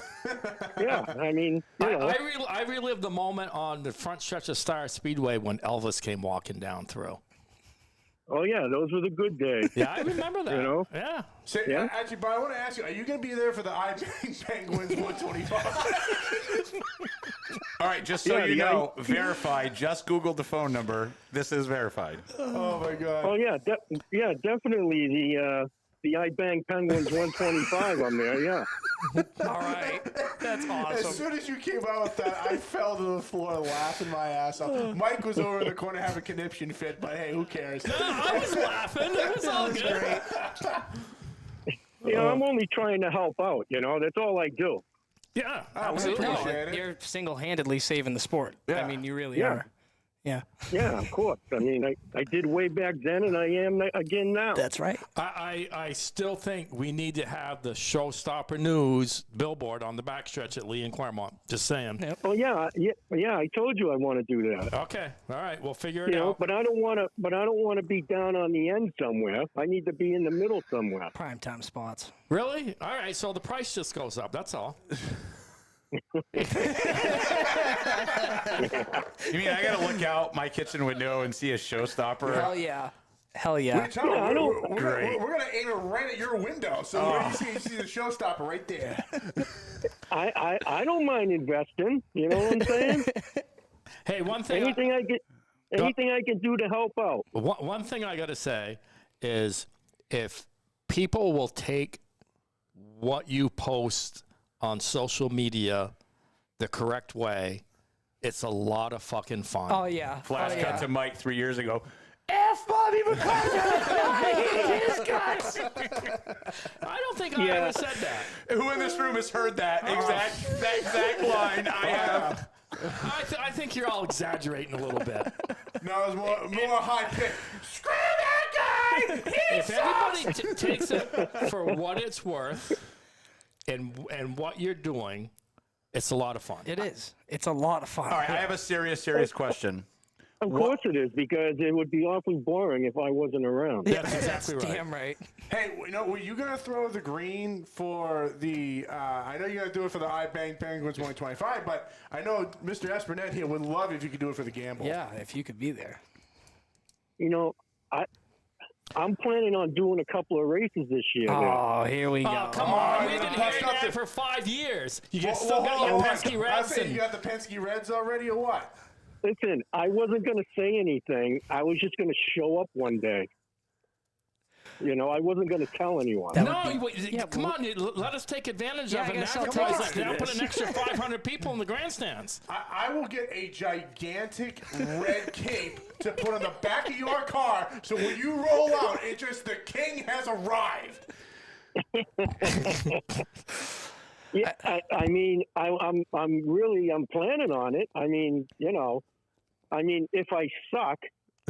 Yeah, I mean, you know. I relived the moment on the front stretch of Star Speedway when Elvis came walking down through. Oh, yeah, those were the good days. Yeah, I remember that. You know? Yeah. So, Yeah. actually, Bob, I want to ask you: are you going to be there for the iBang Penguins 125? All right, just so Yeah, you the know, verified. Just Googled the phone number. This is verified. Oh my God! Oh, yeah, definitely the iBang Penguins 125 on there, yeah. All right. That's As awesome. soon as you came out with that, I fell to the floor laughing my ass off. Mike was over in the corner having a conniption fit, but hey, who cares? I was laughing. It was all good. You know, I'm only trying to help out, you know. That's all I do. Yeah, we absolutely. No, appreciate it. you're single-handedly saving the sport. I Yeah. mean, you really Yeah. are. Yeah. Yeah, of course. I mean, I did way back then, and I am again now. That's right. I still think we need to have the Showstopper News billboard on the backstretch at Lee and Claremont. Just saying. Yep. Oh, yeah. I told you I want to do that. Okay. All right. We'll figure it You know, out. but I don't want to. But I don't want to be down on the end somewhere. I need to be in the middle somewhere. Primetime spots. Really? All right. So the price just goes up. That's all. You mean I got to look out my kitchen window and see a showstopper? Hell yeah. Hell yeah. Tell them, Yeah, I don't- Great. we're gonna aim it right at your window, so you see the showstopper right there. I don't mind investing. You know what I'm saying? Hey, one thing. Anything I can do to help out. One thing I got to say is if people will take what you post on social media the correct way, it's a lot of fucking fun. Oh, yeah. Flash oh, cut yeah. to Mike 3 years ago. F Bobby McCarthy! I hate his guts! I don't think I ever said that. Who in this room has heard that exact line? I have. I think you're all exaggerating a little bit. No, it was more high pitch. Screw that guy! He If everybody takes it for what it's worth and what you're doing, it's a lot of fun. It is. It's a lot of fun. All right, I have a serious question. Of course it is, because it would be awfully boring if I wasn't around. That's exactly right. Damn right. Hey, you know, were you gonna throw the green for the? I know you're gonna do it for the iBang Penguins 125, but I know Mr. Espernette here would love if you could do it for the gamble. Yeah, if you could be there. You know, I'm planning on doing a couple of races this year. now. Oh, here we go. Oh, come on. We've been Bust hearing up that the- for 5 years. You Well, still got hold your on. pesky I Reds. say you And, got the Penske Reds already, or what? Listen, I wasn't going to say anything. I was just going to show up one day. You know, I wasn't going to tell anyone. come on. Let us take advantage Yeah, of I it and gotta sell advertise tickets it. to Now put this. an extra 500 people in the grandstands. I will get a gigantic red cape to put on the back of your car, so when you roll out, it's just the king has arrived. Yeah, I mean, I'm planning on it. I mean, you know, if I suck,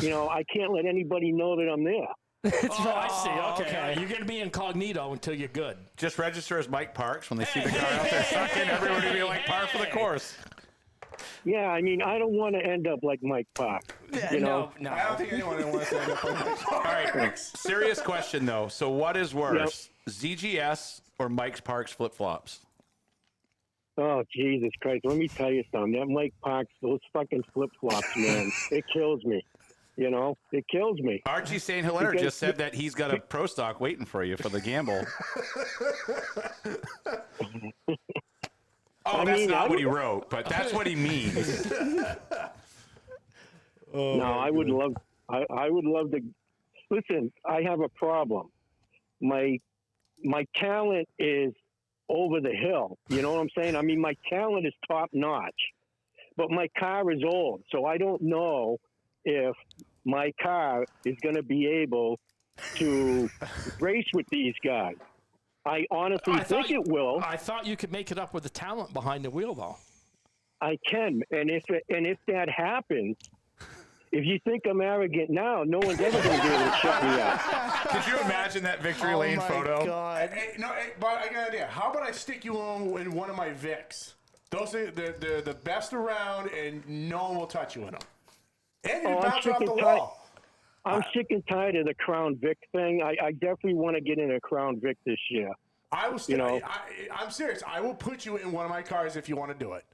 you know, I can't let anybody know that I'm there. Oh, I see. Okay. okay. You're going to be incognito until you're good. Just register as Mike Parks. When they see the car out there sucking, everyone will be like par for the course. Yeah, I mean, I don't want to end up like Mike Park. You know, No. I don't think anyone wants to end up on my car. All right, serious question though. So what is worse, ZGS or Mike's Parks flip-flops? Oh, Jesus Christ. Let me tell you something. That Mike Parks, those fucking flip-flops, man, it kills me. You know, it kills me. Archie St. Hilaire Because- just said that he's got a pro stock waiting for you for the gamble. Oh, that's mean, not I what he would- wrote, but that's what he means. No, I would love to. Listen, I have a problem. My talent is over the hill. You know what I'm saying? I mean, my talent is top notch, but my car is old, so I don't know if my car is going to be able to race with these guys. I honestly think it will. I thought you could make it up with the talent behind the wheel, though. I can, and if that happens, if you think I'm arrogant now, no one's ever going to be able to shut me up. Could you imagine that victory lane photo? Hey, but I got an idea. How about I stick you in one of my Vics? Those are they're the best around, and no one will touch you in them. And you bounce off the wall. I'm sick and tired of the Crown Vic thing. I definitely want to get in a Crown Vic this year. I'm serious. I will put you in one of my cars if you want to do it.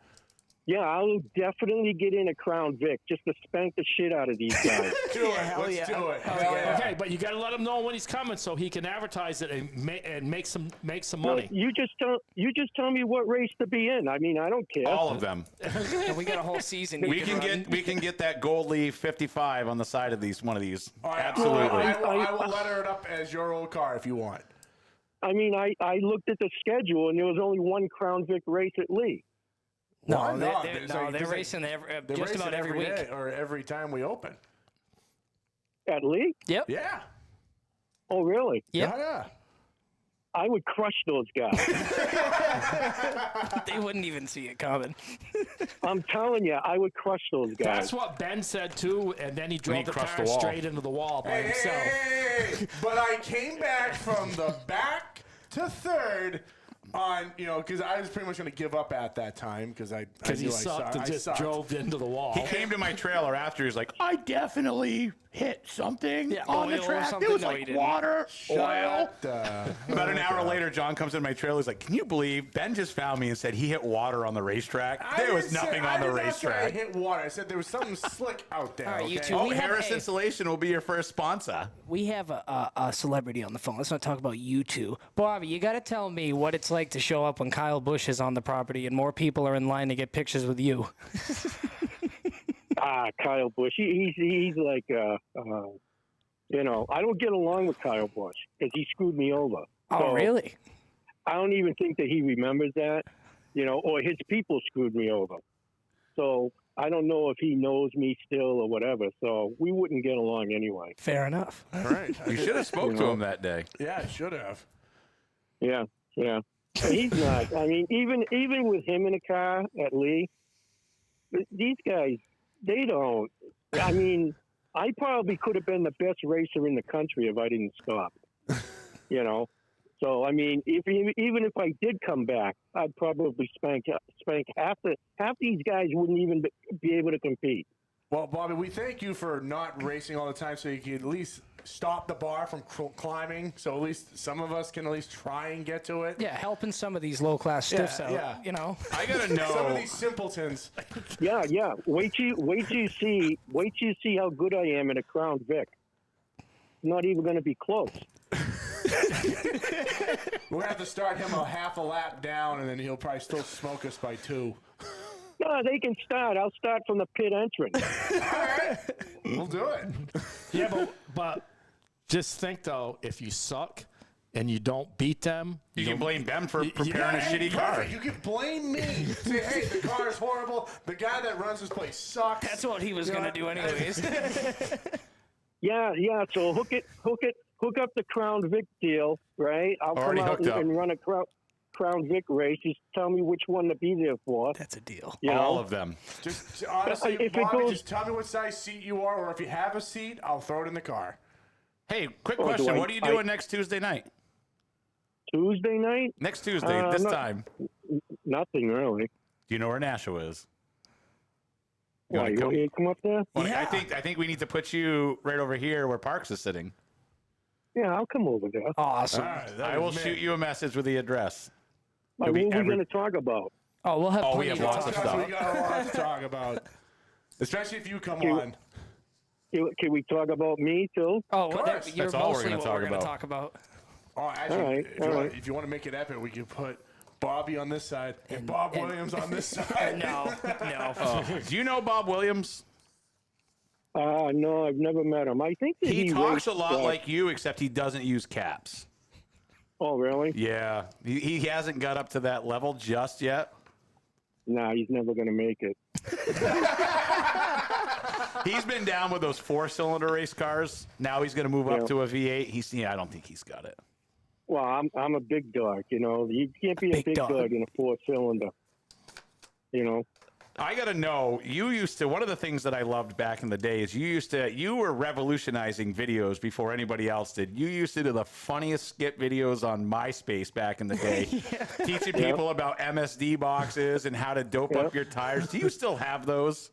Yeah, I'll definitely get in a Crown Vic just to spank the shit out of these guys. Let's do it. Hell yeah. Okay, but you got to let him know when he's coming so he can advertise it and make some money. You just tell me what race to be in. I mean, I don't care. All of them. And we got a whole season. We can get that gold leaf 55 on the side of one of these. All right, Absolutely. I will letter it up as your old car if you want. I mean, I looked at the schedule and there was only one Crown Vic race at Lee. No, they're racing just about every week. Day or every time we open. At Lee? Yep. Yeah. Oh, really? Yep. Yeah. I would crush those guys. They wouldn't even see it coming. I'm telling you, I would crush those guys. That's what Ben said too, and then he drove the crushed car the wall. straight into the wall by himself. Hey, but I came back from the back to third on, because I was pretty much going to give up at that time because He sucked and just drove into the wall. He came to my trailer after. He was like, I definitely hit something on the oil or track. something? It was No, he like didn't. water, oil. About About an hour later, John comes in my trailer. He's like, can you believe Ben just found me and said he hit water on the racetrack? There was nothing on the I racetrack. hit water. I said there was something slick out there. All right, you okay? two. Oh, We have Harris a- Insulation will be your first sponsor. We have a celebrity on the phone. Let's not talk about you two. Bobby, you got to tell me what it's like to show up when Kyle Busch is on the property and more people are in line to get pictures with you. Kyle Busch. He's like, I don't get along with Kyle Busch because he screwed me over. Oh, So, really? I don't even think that he remembers that, or his people screwed me over. So I don't know if he knows me still or whatever. So we wouldn't get along anyway. Fair enough. All right. You should have spoke to him that day. Yeah, I should have. Yeah. He's not. I mean, even with him in a car at Lee, these guys, they don't. I mean, I probably could have been the best racer in the country if I didn't stop. So I mean, even if I did come back, I'd probably spank half these guys wouldn't even be able to compete. Well, Bobby, we thank you for not racing all the time so you can at least stop the bar from climbing. So at least some of us can at least try and get to it. Yeah, helping some of these low-class stiffs out, yeah. I gotta know. Some of these simpletons. Yeah. Wait till you see how good I am in a Crown Vic. Not even going to be close. We're going to have to start him a half a lap down, and then he'll probably still smoke us by 2. No, they can start. I'll start from the pit entrance. All right. We'll do it. Yeah, but just think though, if you suck and you don't beat them, You can blame Ben for preparing a shitty car. Perfect. You can blame me. Say, hey, the car is horrible. The guy that runs this place sucks. That's what he was going to do anyways. Yeah. So hook up the Crown Vic deal, right? I'll Already come out hooked up. and run a Crown Vic race. Just tell me which one to be there for. That's a deal. All of them. Just honestly, If it Bobby, goes- just tell me what size seat you are, or if you have a seat, I'll throw it in the car. Hey, quick do question. I- What are you doing next Tuesday night? Tuesday night? Next Tuesday, this no- time. Nothing really. Do you know where Nashua is? You Why, wanna you come? want me to come up there? Well, I think we need to put you right over here where Parks is sitting. Yeah, I'll come over there. Awesome. I will shoot you a message with the address. What are be we every- going to talk about? Oh, we'll have Oh, plenty we have to lots talk of about. stuff. We got a lot to talk about, especially if you come You- on. Can we talk about me too? Oh, course. you're That's all we're mostly gonna what talk we're going to about. talk about. Oh, actually, All right, if you want to make it epic, we could put Bobby on this side and Bob and- Williams on this side. No. Do you know Bob Williams? No, I've never met him. I think that He talks a raced, lot like you, except he doesn't use caps. Oh, really? Yeah, he hasn't got up to that level just yet. Nah, he's never going to make it. He's been down with those 4-cylinder race cars. Now he's going to move up Yeah. to a V8. I don't think he's got it. Well, I'm a big dog, You can't be a Big big dog. dog in a 4-cylinder, I got to know, one of the things that I loved back in the day is you were revolutionizing videos before anybody else did. You used to do the funniest skit videos on MySpace back in the day, teaching people about MSD boxes and how to dope up your tires. Do you still have those?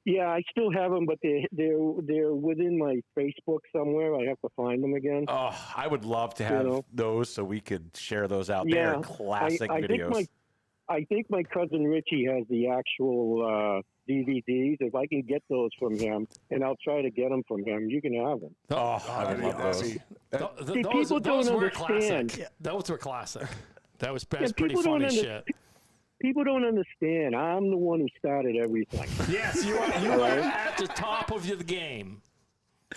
Yeah, I still have them, but they're within my Facebook somewhere. I have to find them again. Oh, I would love to have those so we could share those out. They're classic videos. I think my cousin Richie has the actual DVDs. If I can get those from him, and I'll try to get them from him, you can have them. Oh, I would love those. See, people don't understand. Classic. Those were classic. That's pretty people funny shit. People don't understand. I'm the one who started everything. Yes, you are at the top of the game.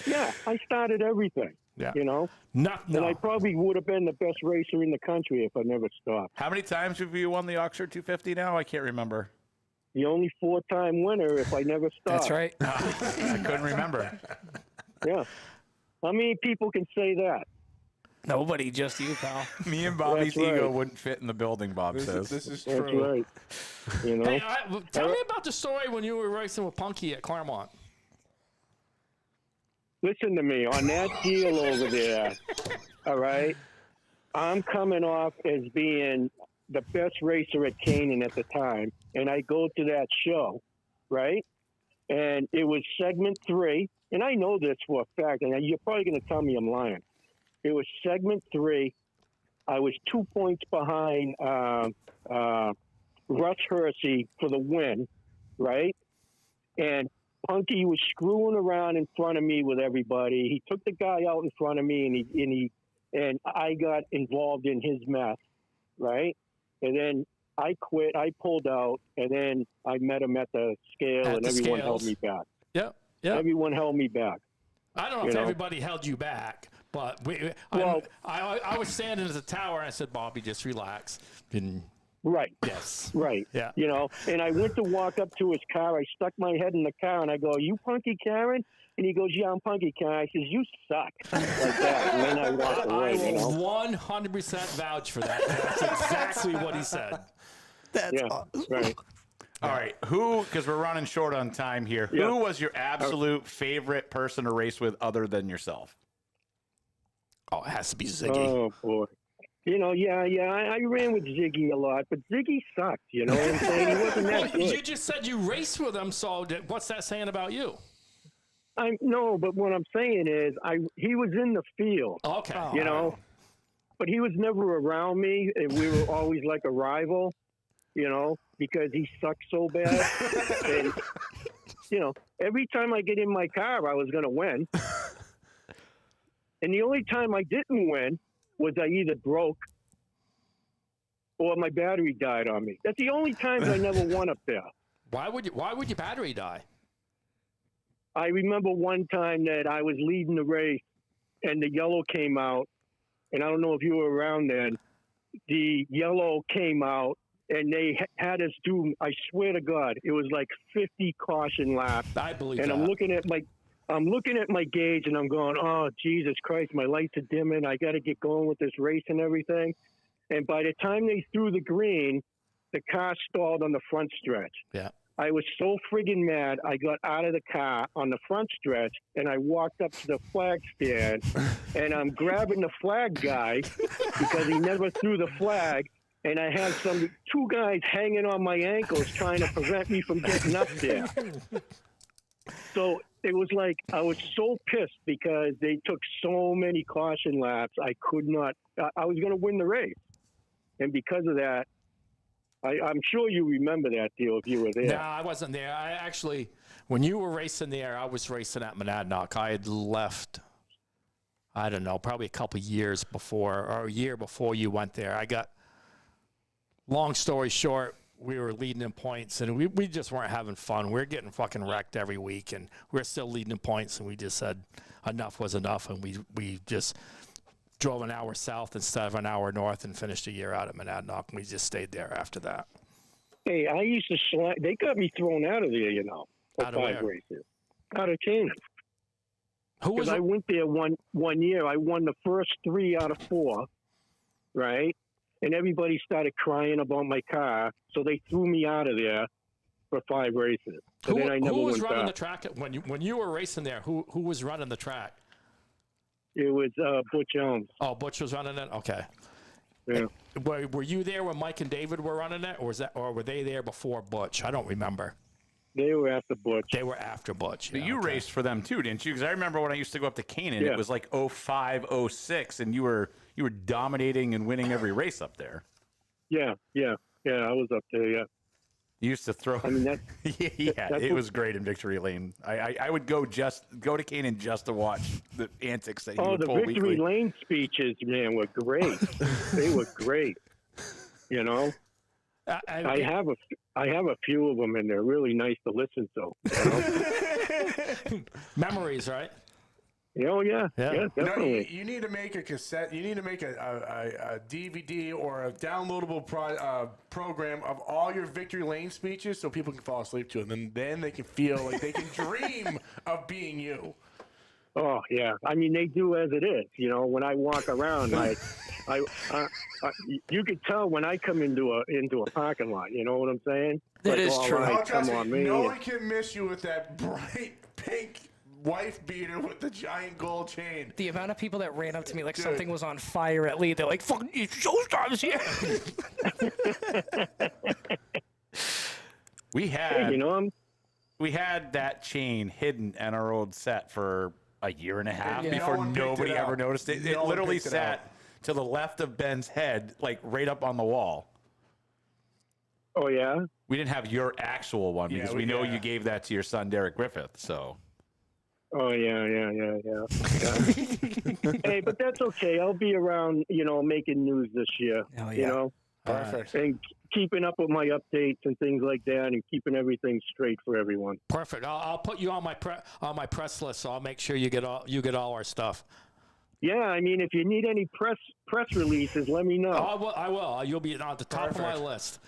Yeah, I started everything. Yeah. You know? No. And I probably would have been the best racer in the country if I never stopped. How many times have you won the Oxford 250 now? I can't remember. The only 4-time winner if I never stopped. That's right. I couldn't remember. Yeah. How many people can say that? Nobody, just you, pal. Me and Bobby's That's right. ego wouldn't fit in the building, Bob says. This is That's true. right. You know? Hey, tell me about the story when you were racing with Punky at Claremont. Listen to me. On that deal over there, all right, I'm coming off as being the best racer at Canaan at the time, and I go to that show, right? And it was segment 3, and I know this for a fact, and you're probably going to tell me I'm lying. It was segment 3. I was 2 points behind Russ Hersey for the win, right? And Punky was screwing around in front of me with everybody. He took the guy out in front of me, and I got involved in his mess, right? And then I quit. I pulled out, and then I met him at the scale, and everyone held me back. Yeah. Everyone held me back. I don't know if everybody held you back, but I was standing at the tower, and I said, Bobby, just relax. And Right. yes. Right. Yeah. You know, and I went to walk up to his car. I stuck my head in the car, and I go, "You Punky Karen?" And he goes, "Yeah, I'm Punky Karen." I says, "You suck." Like that. And then I walked away, I you know. will 100% vouch for that. That's exactly what he said. Yeah. Right. All right, because we're running short on time here, who was your absolute favorite person to race with other than yourself? Oh, it has to be Ziggy. Oh, boy. You know, I ran with Ziggy a lot, but Ziggy sucked, you know what I'm saying? He wasn't that good. You just said you raced with him, so what's that saying about you? No, but what I'm saying is he was in the field, Okay. you know, but he was never around me, and we were always like a rival, you know, because he sucked so bad. And, you know, every time I get in my car, I was going to win. And the only time I didn't win was I either broke or my battery died on me. That's the only times I never won up there. Why would your battery die? I remember one time that I was leading the race and the yellow came out, and I don't know if you were around then. The yellow came out and they had us do, I swear to God, it was like 50 caution laps. I believe and that. I'm looking at my gauge and I'm going, oh, Jesus Christ, my lights are dimming. I got to get going with this race and everything. And by the time they threw the green, the car stalled on the front stretch. Yeah. I was so friggin' mad, I got out of the car on the front stretch and I walked up to the flag stand and I'm grabbing the flag guy because he never threw the flag. And I had two guys hanging on my ankles trying to prevent me from getting up there. So it was like I was so pissed because they took so many caution laps. I could not. I was going to win the race, and because of that, I'm sure you remember that deal if you were there. No, I wasn't there. I actually, when you were racing there, I was racing at Monadnock. I had left. I don't know, probably a couple years before, or a year before you went there. I got. Long story short, we were leading in points, and we just weren't having fun. We were getting fucking wrecked every week, and we were still leading in points, and we just said enough was enough, and we just drove an hour south instead of an hour north and finished a year out at Monadnock, and we just stayed there after that. Hey, I used to they got me thrown out of there, you know, for Out of 5 where? races. Out of Canaan. Who was Because I went there one year. I won the first 3 out of 4, right? And everybody started crying about my car, so they threw me out of there. for 5 races. So Who, then I never who was went running back. the track when you were racing there? Who was running the track? It was Butch Elms. Oh, Butch was running it. Okay. Yeah. Were you there when Mike and David were running it, or were they there before Butch? I don't remember. They were after Butch. They were after Butch. But Yeah, you okay. raced for them too, didn't you? Because I remember when I used to go up to Canaan, Yeah. it was like 05, 06, and you were dominating and winning every race up there. Yeah, I was up there. Yeah, You used to throw. I mean that. Yeah, that's it what- was great in Victory Lane. I would go to Canaan just to watch the antics that he Oh, would the pull Victory weekly. Lane speeches, man, were great. They were great. You know, I have a few of them, and they're really nice to listen to. You know? Memories, right? Oh yeah, Yeah. yeah, You know, definitely. you need to make a cassette. You need to make a DVD or a downloadable program of all your Victory Lane speeches, so people can fall asleep to it, and then they can feel like they can dream of being you. Oh yeah, I mean they do as it is. You know, when I walk around, you could tell when I come into a parking lot. You know what I'm saying? That is all true. right, Oh, trust come on, me, me. no one can miss you with that bright pink wife beater with the giant gold chain. The amount of people that ran up to me like Dude. something was on fire at Lee, they're like, "Fucking showstoppers here!" We had You know, we had that chain hidden in our old set for a year and a half Yeah. before No one picked nobody it ever up. noticed it. No It one literally picked it sat up. to the left of Ben's head, like right up on the wall. oh yeah. We didn't have your actual one because we know yeah. you gave that to your son Derek Griffith. So Oh yeah. Hey, but that's okay. I'll be around, you know, making news this year. Hell You yeah. know, Perfect. and keeping up with my updates and things like that, and keeping everything straight for everyone. Perfect. I'll put you on my press list, so I'll make sure you get all our stuff. Yeah, I mean, if you need any press releases, let me know. I will. You'll be on the top of my Perfect. list.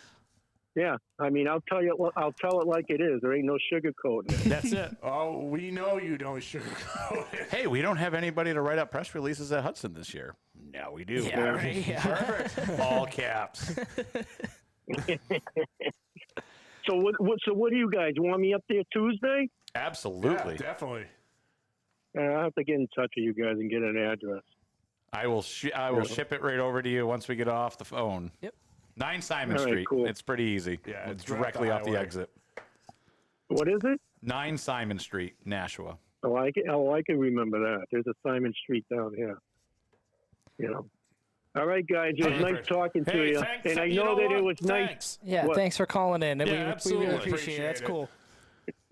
Yeah, I mean, I'll tell it like it is. There ain't no sugarcoating it. That's it. Oh, we know you don't sugarcoat it. hey, we don't have anybody to write up press releases at Hudson this year. Now we do. Yeah, right? Yeah. Perfect. All caps. So what do you guys want me up there Tuesday? Absolutely. Yeah, definitely. I'll have to get in touch with you guys and get an address. I will ship it right over to you once we get off the phone. Yep. 9 Simon All right, Street. cool. It's pretty easy. Yeah, It's it's right directly off off the the highway. exit. What is it? 9 Simon Street, Nashua. Oh, I can remember that. There's a Simon Street down here. You know. All right, guys. It was nice Perfect. talking to Hey, you. thanks. And I You know that what? it was nice. Thanks. Yeah, What? thanks for calling in. Yeah, We absolutely. really appreciate it. That's Appreciate it. cool.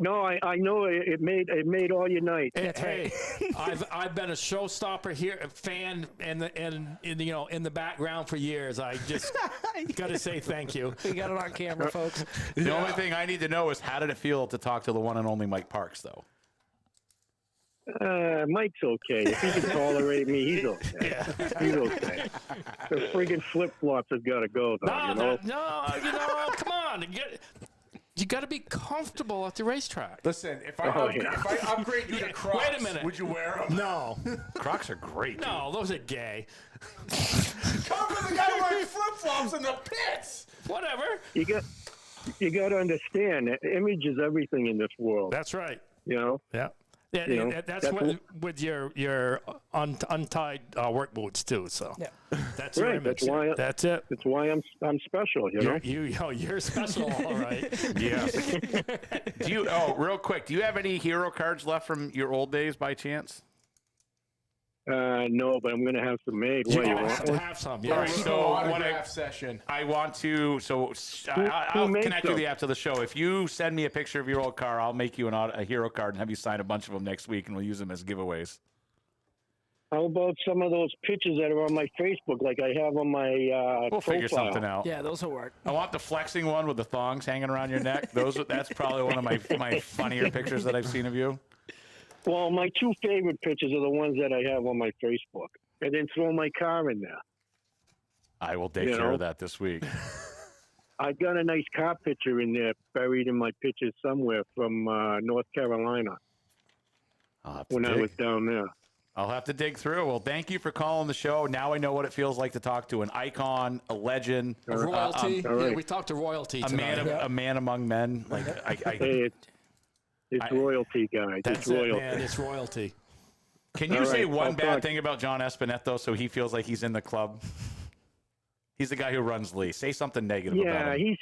No, I know it made all your night. That's Hey, I've been a showstopper here, a fan, in the background for years. I just got to say thank you. We got it on camera, folks. The only thing I need to know is how did it feel to talk to the one and only Mike Parks, though? Mike's okay. If he can tolerate me, he's okay. He's okay. The friggin' flip flops have got to go, though. You know. Come on, you got to be comfortable at the racetrack. Listen, if I yeah. upgrade you to Crocs, Wait a minute. would you wear them? No, Crocs are great. no, those are gay. Come with the guy wearing flip flops in the pits. Whatever. You got to understand that image is everything in this world. That's right. You know. Yeah. Yeah, You know, that's with your untied work boots too. So Yeah. that's your Right, image. that's That's why- it. That's why I'm special. You know. You're special, all right. Yes. Real quick, do you have any hero cards left from your old days by chance? No, but I'm going to have some made. You What, you have want to one? have some. All Yeah. right, So so autograph session. I want to. So I'll makes connect you them? the after the show. If you send me a picture of your old car, I'll make you a hero card and have you sign a bunch of them next week, and we'll use them as giveaways. How about some of those pictures that are on my Facebook, like I have on my We'll profile? figure something out. Yeah, those will work. I want the flexing one with the thongs hanging around your neck. That's probably one of my funnier pictures that I've seen of you. Well, my 2 favorite pictures are the ones that I have on my Facebook, and then throw my car in there. I will take You care know? of that this week. I got a nice car picture in there, buried in my pictures somewhere from North Carolina I'll have to when I dig. was down there. I'll have to dig through. Well, thank you for calling the show. Now I know what it feels like to talk to an icon, a legend, Royalty. all right. Yeah, we talked to royalty a tonight. man among men. Like Hey, it's royalty, guys. That's It's it, royalty. man. It's royalty. Can you All say right, one I'll bad talk- thing about John Espinette, so he feels like he's in the club? He's the guy who runs Lee. Say something negative about Yeah, him.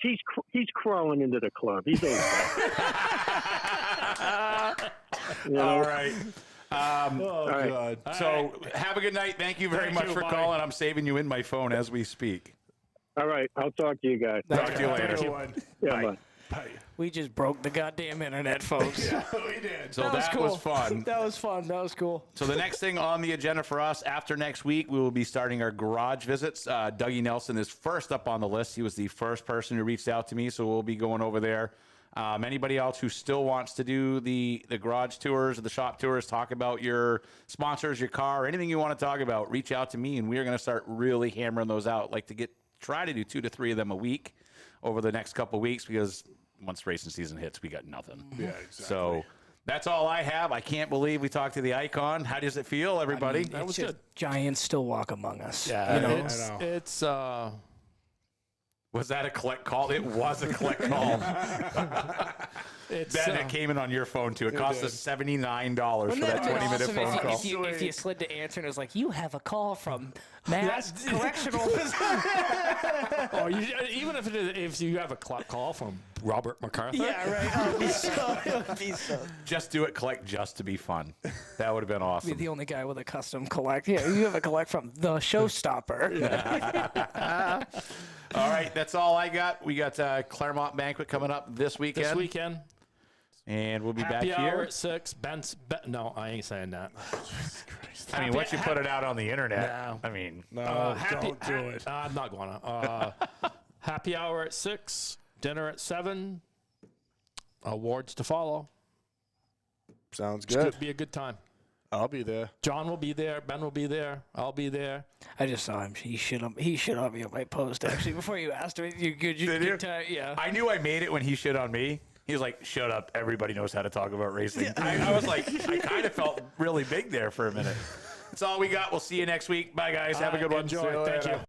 he's crawling into the club. He's okay. You know? All right. Oh, right. God. So have a good night. Thank you very Thank much you. for Bye. calling. I'm saving you in my phone as we speak. All right, I'll talk to you guys. Talk to you later. Good one. Yeah, bye. Bye. We just broke the goddamn internet, folks. We did. So that was fun. That was fun. That was cool. So the next thing on the agenda for us after next week, we will be starting our garage visits. Dougie Nelson is first up on the list. He was the first person who reached out to me, so we'll be going over there. Anybody else who still wants to do the garage tours or the shop tours, talk about your sponsors, your car, anything you want to talk about, reach out to me, and we are going to start really hammering those out. Like to try to do 2 to 3 of them a week over the next couple of weeks, because once racing season hits, we got nothing. Yeah, exactly. So that's all I have. I can't believe we talked to the icon. How does it feel, everybody? That was Just good. Giants still walk among us. Yeah, You know? it's Was that a collect call? It was a collect call. it's Ben, it came in on your phone too. It cost us $79 for Wouldn't that that be 20-minute awesome phone call. if you slid to answer and it was like, you have a call from Mass Correctional. or even if you have a call from Robert MacArthur. Yeah, right. Oh, it would be so. Just do it, collect just to be fun. That would have been Be awesome. the only guy with a custom collect. Yeah, you have a collect from the Showstopper. All right, that's all I got. We got Claremont Banquet coming up this weekend. This weekend. And we'll be Happy back hour here. at 6. No, I ain't saying that. I mean, once you put it out on the internet, No. I mean, No, don't do it. I'm not going to. Happy hour at 6. Dinner at 7. Awards to follow. Sounds It's good. going to be a good time. I'll be there. John will be there. Ben will be there. I'll be there. I just saw him. He shit on me on my post actually. Before you asked me, you good? Did you? Yeah. I knew I made it when he shit on me. He was like, shut up. Everybody knows how to talk about racing. I was like, I kind of felt really big there for a minute. That's all we got. We'll see you next week. Bye, guys. Have a good one. Enjoy. Thank you.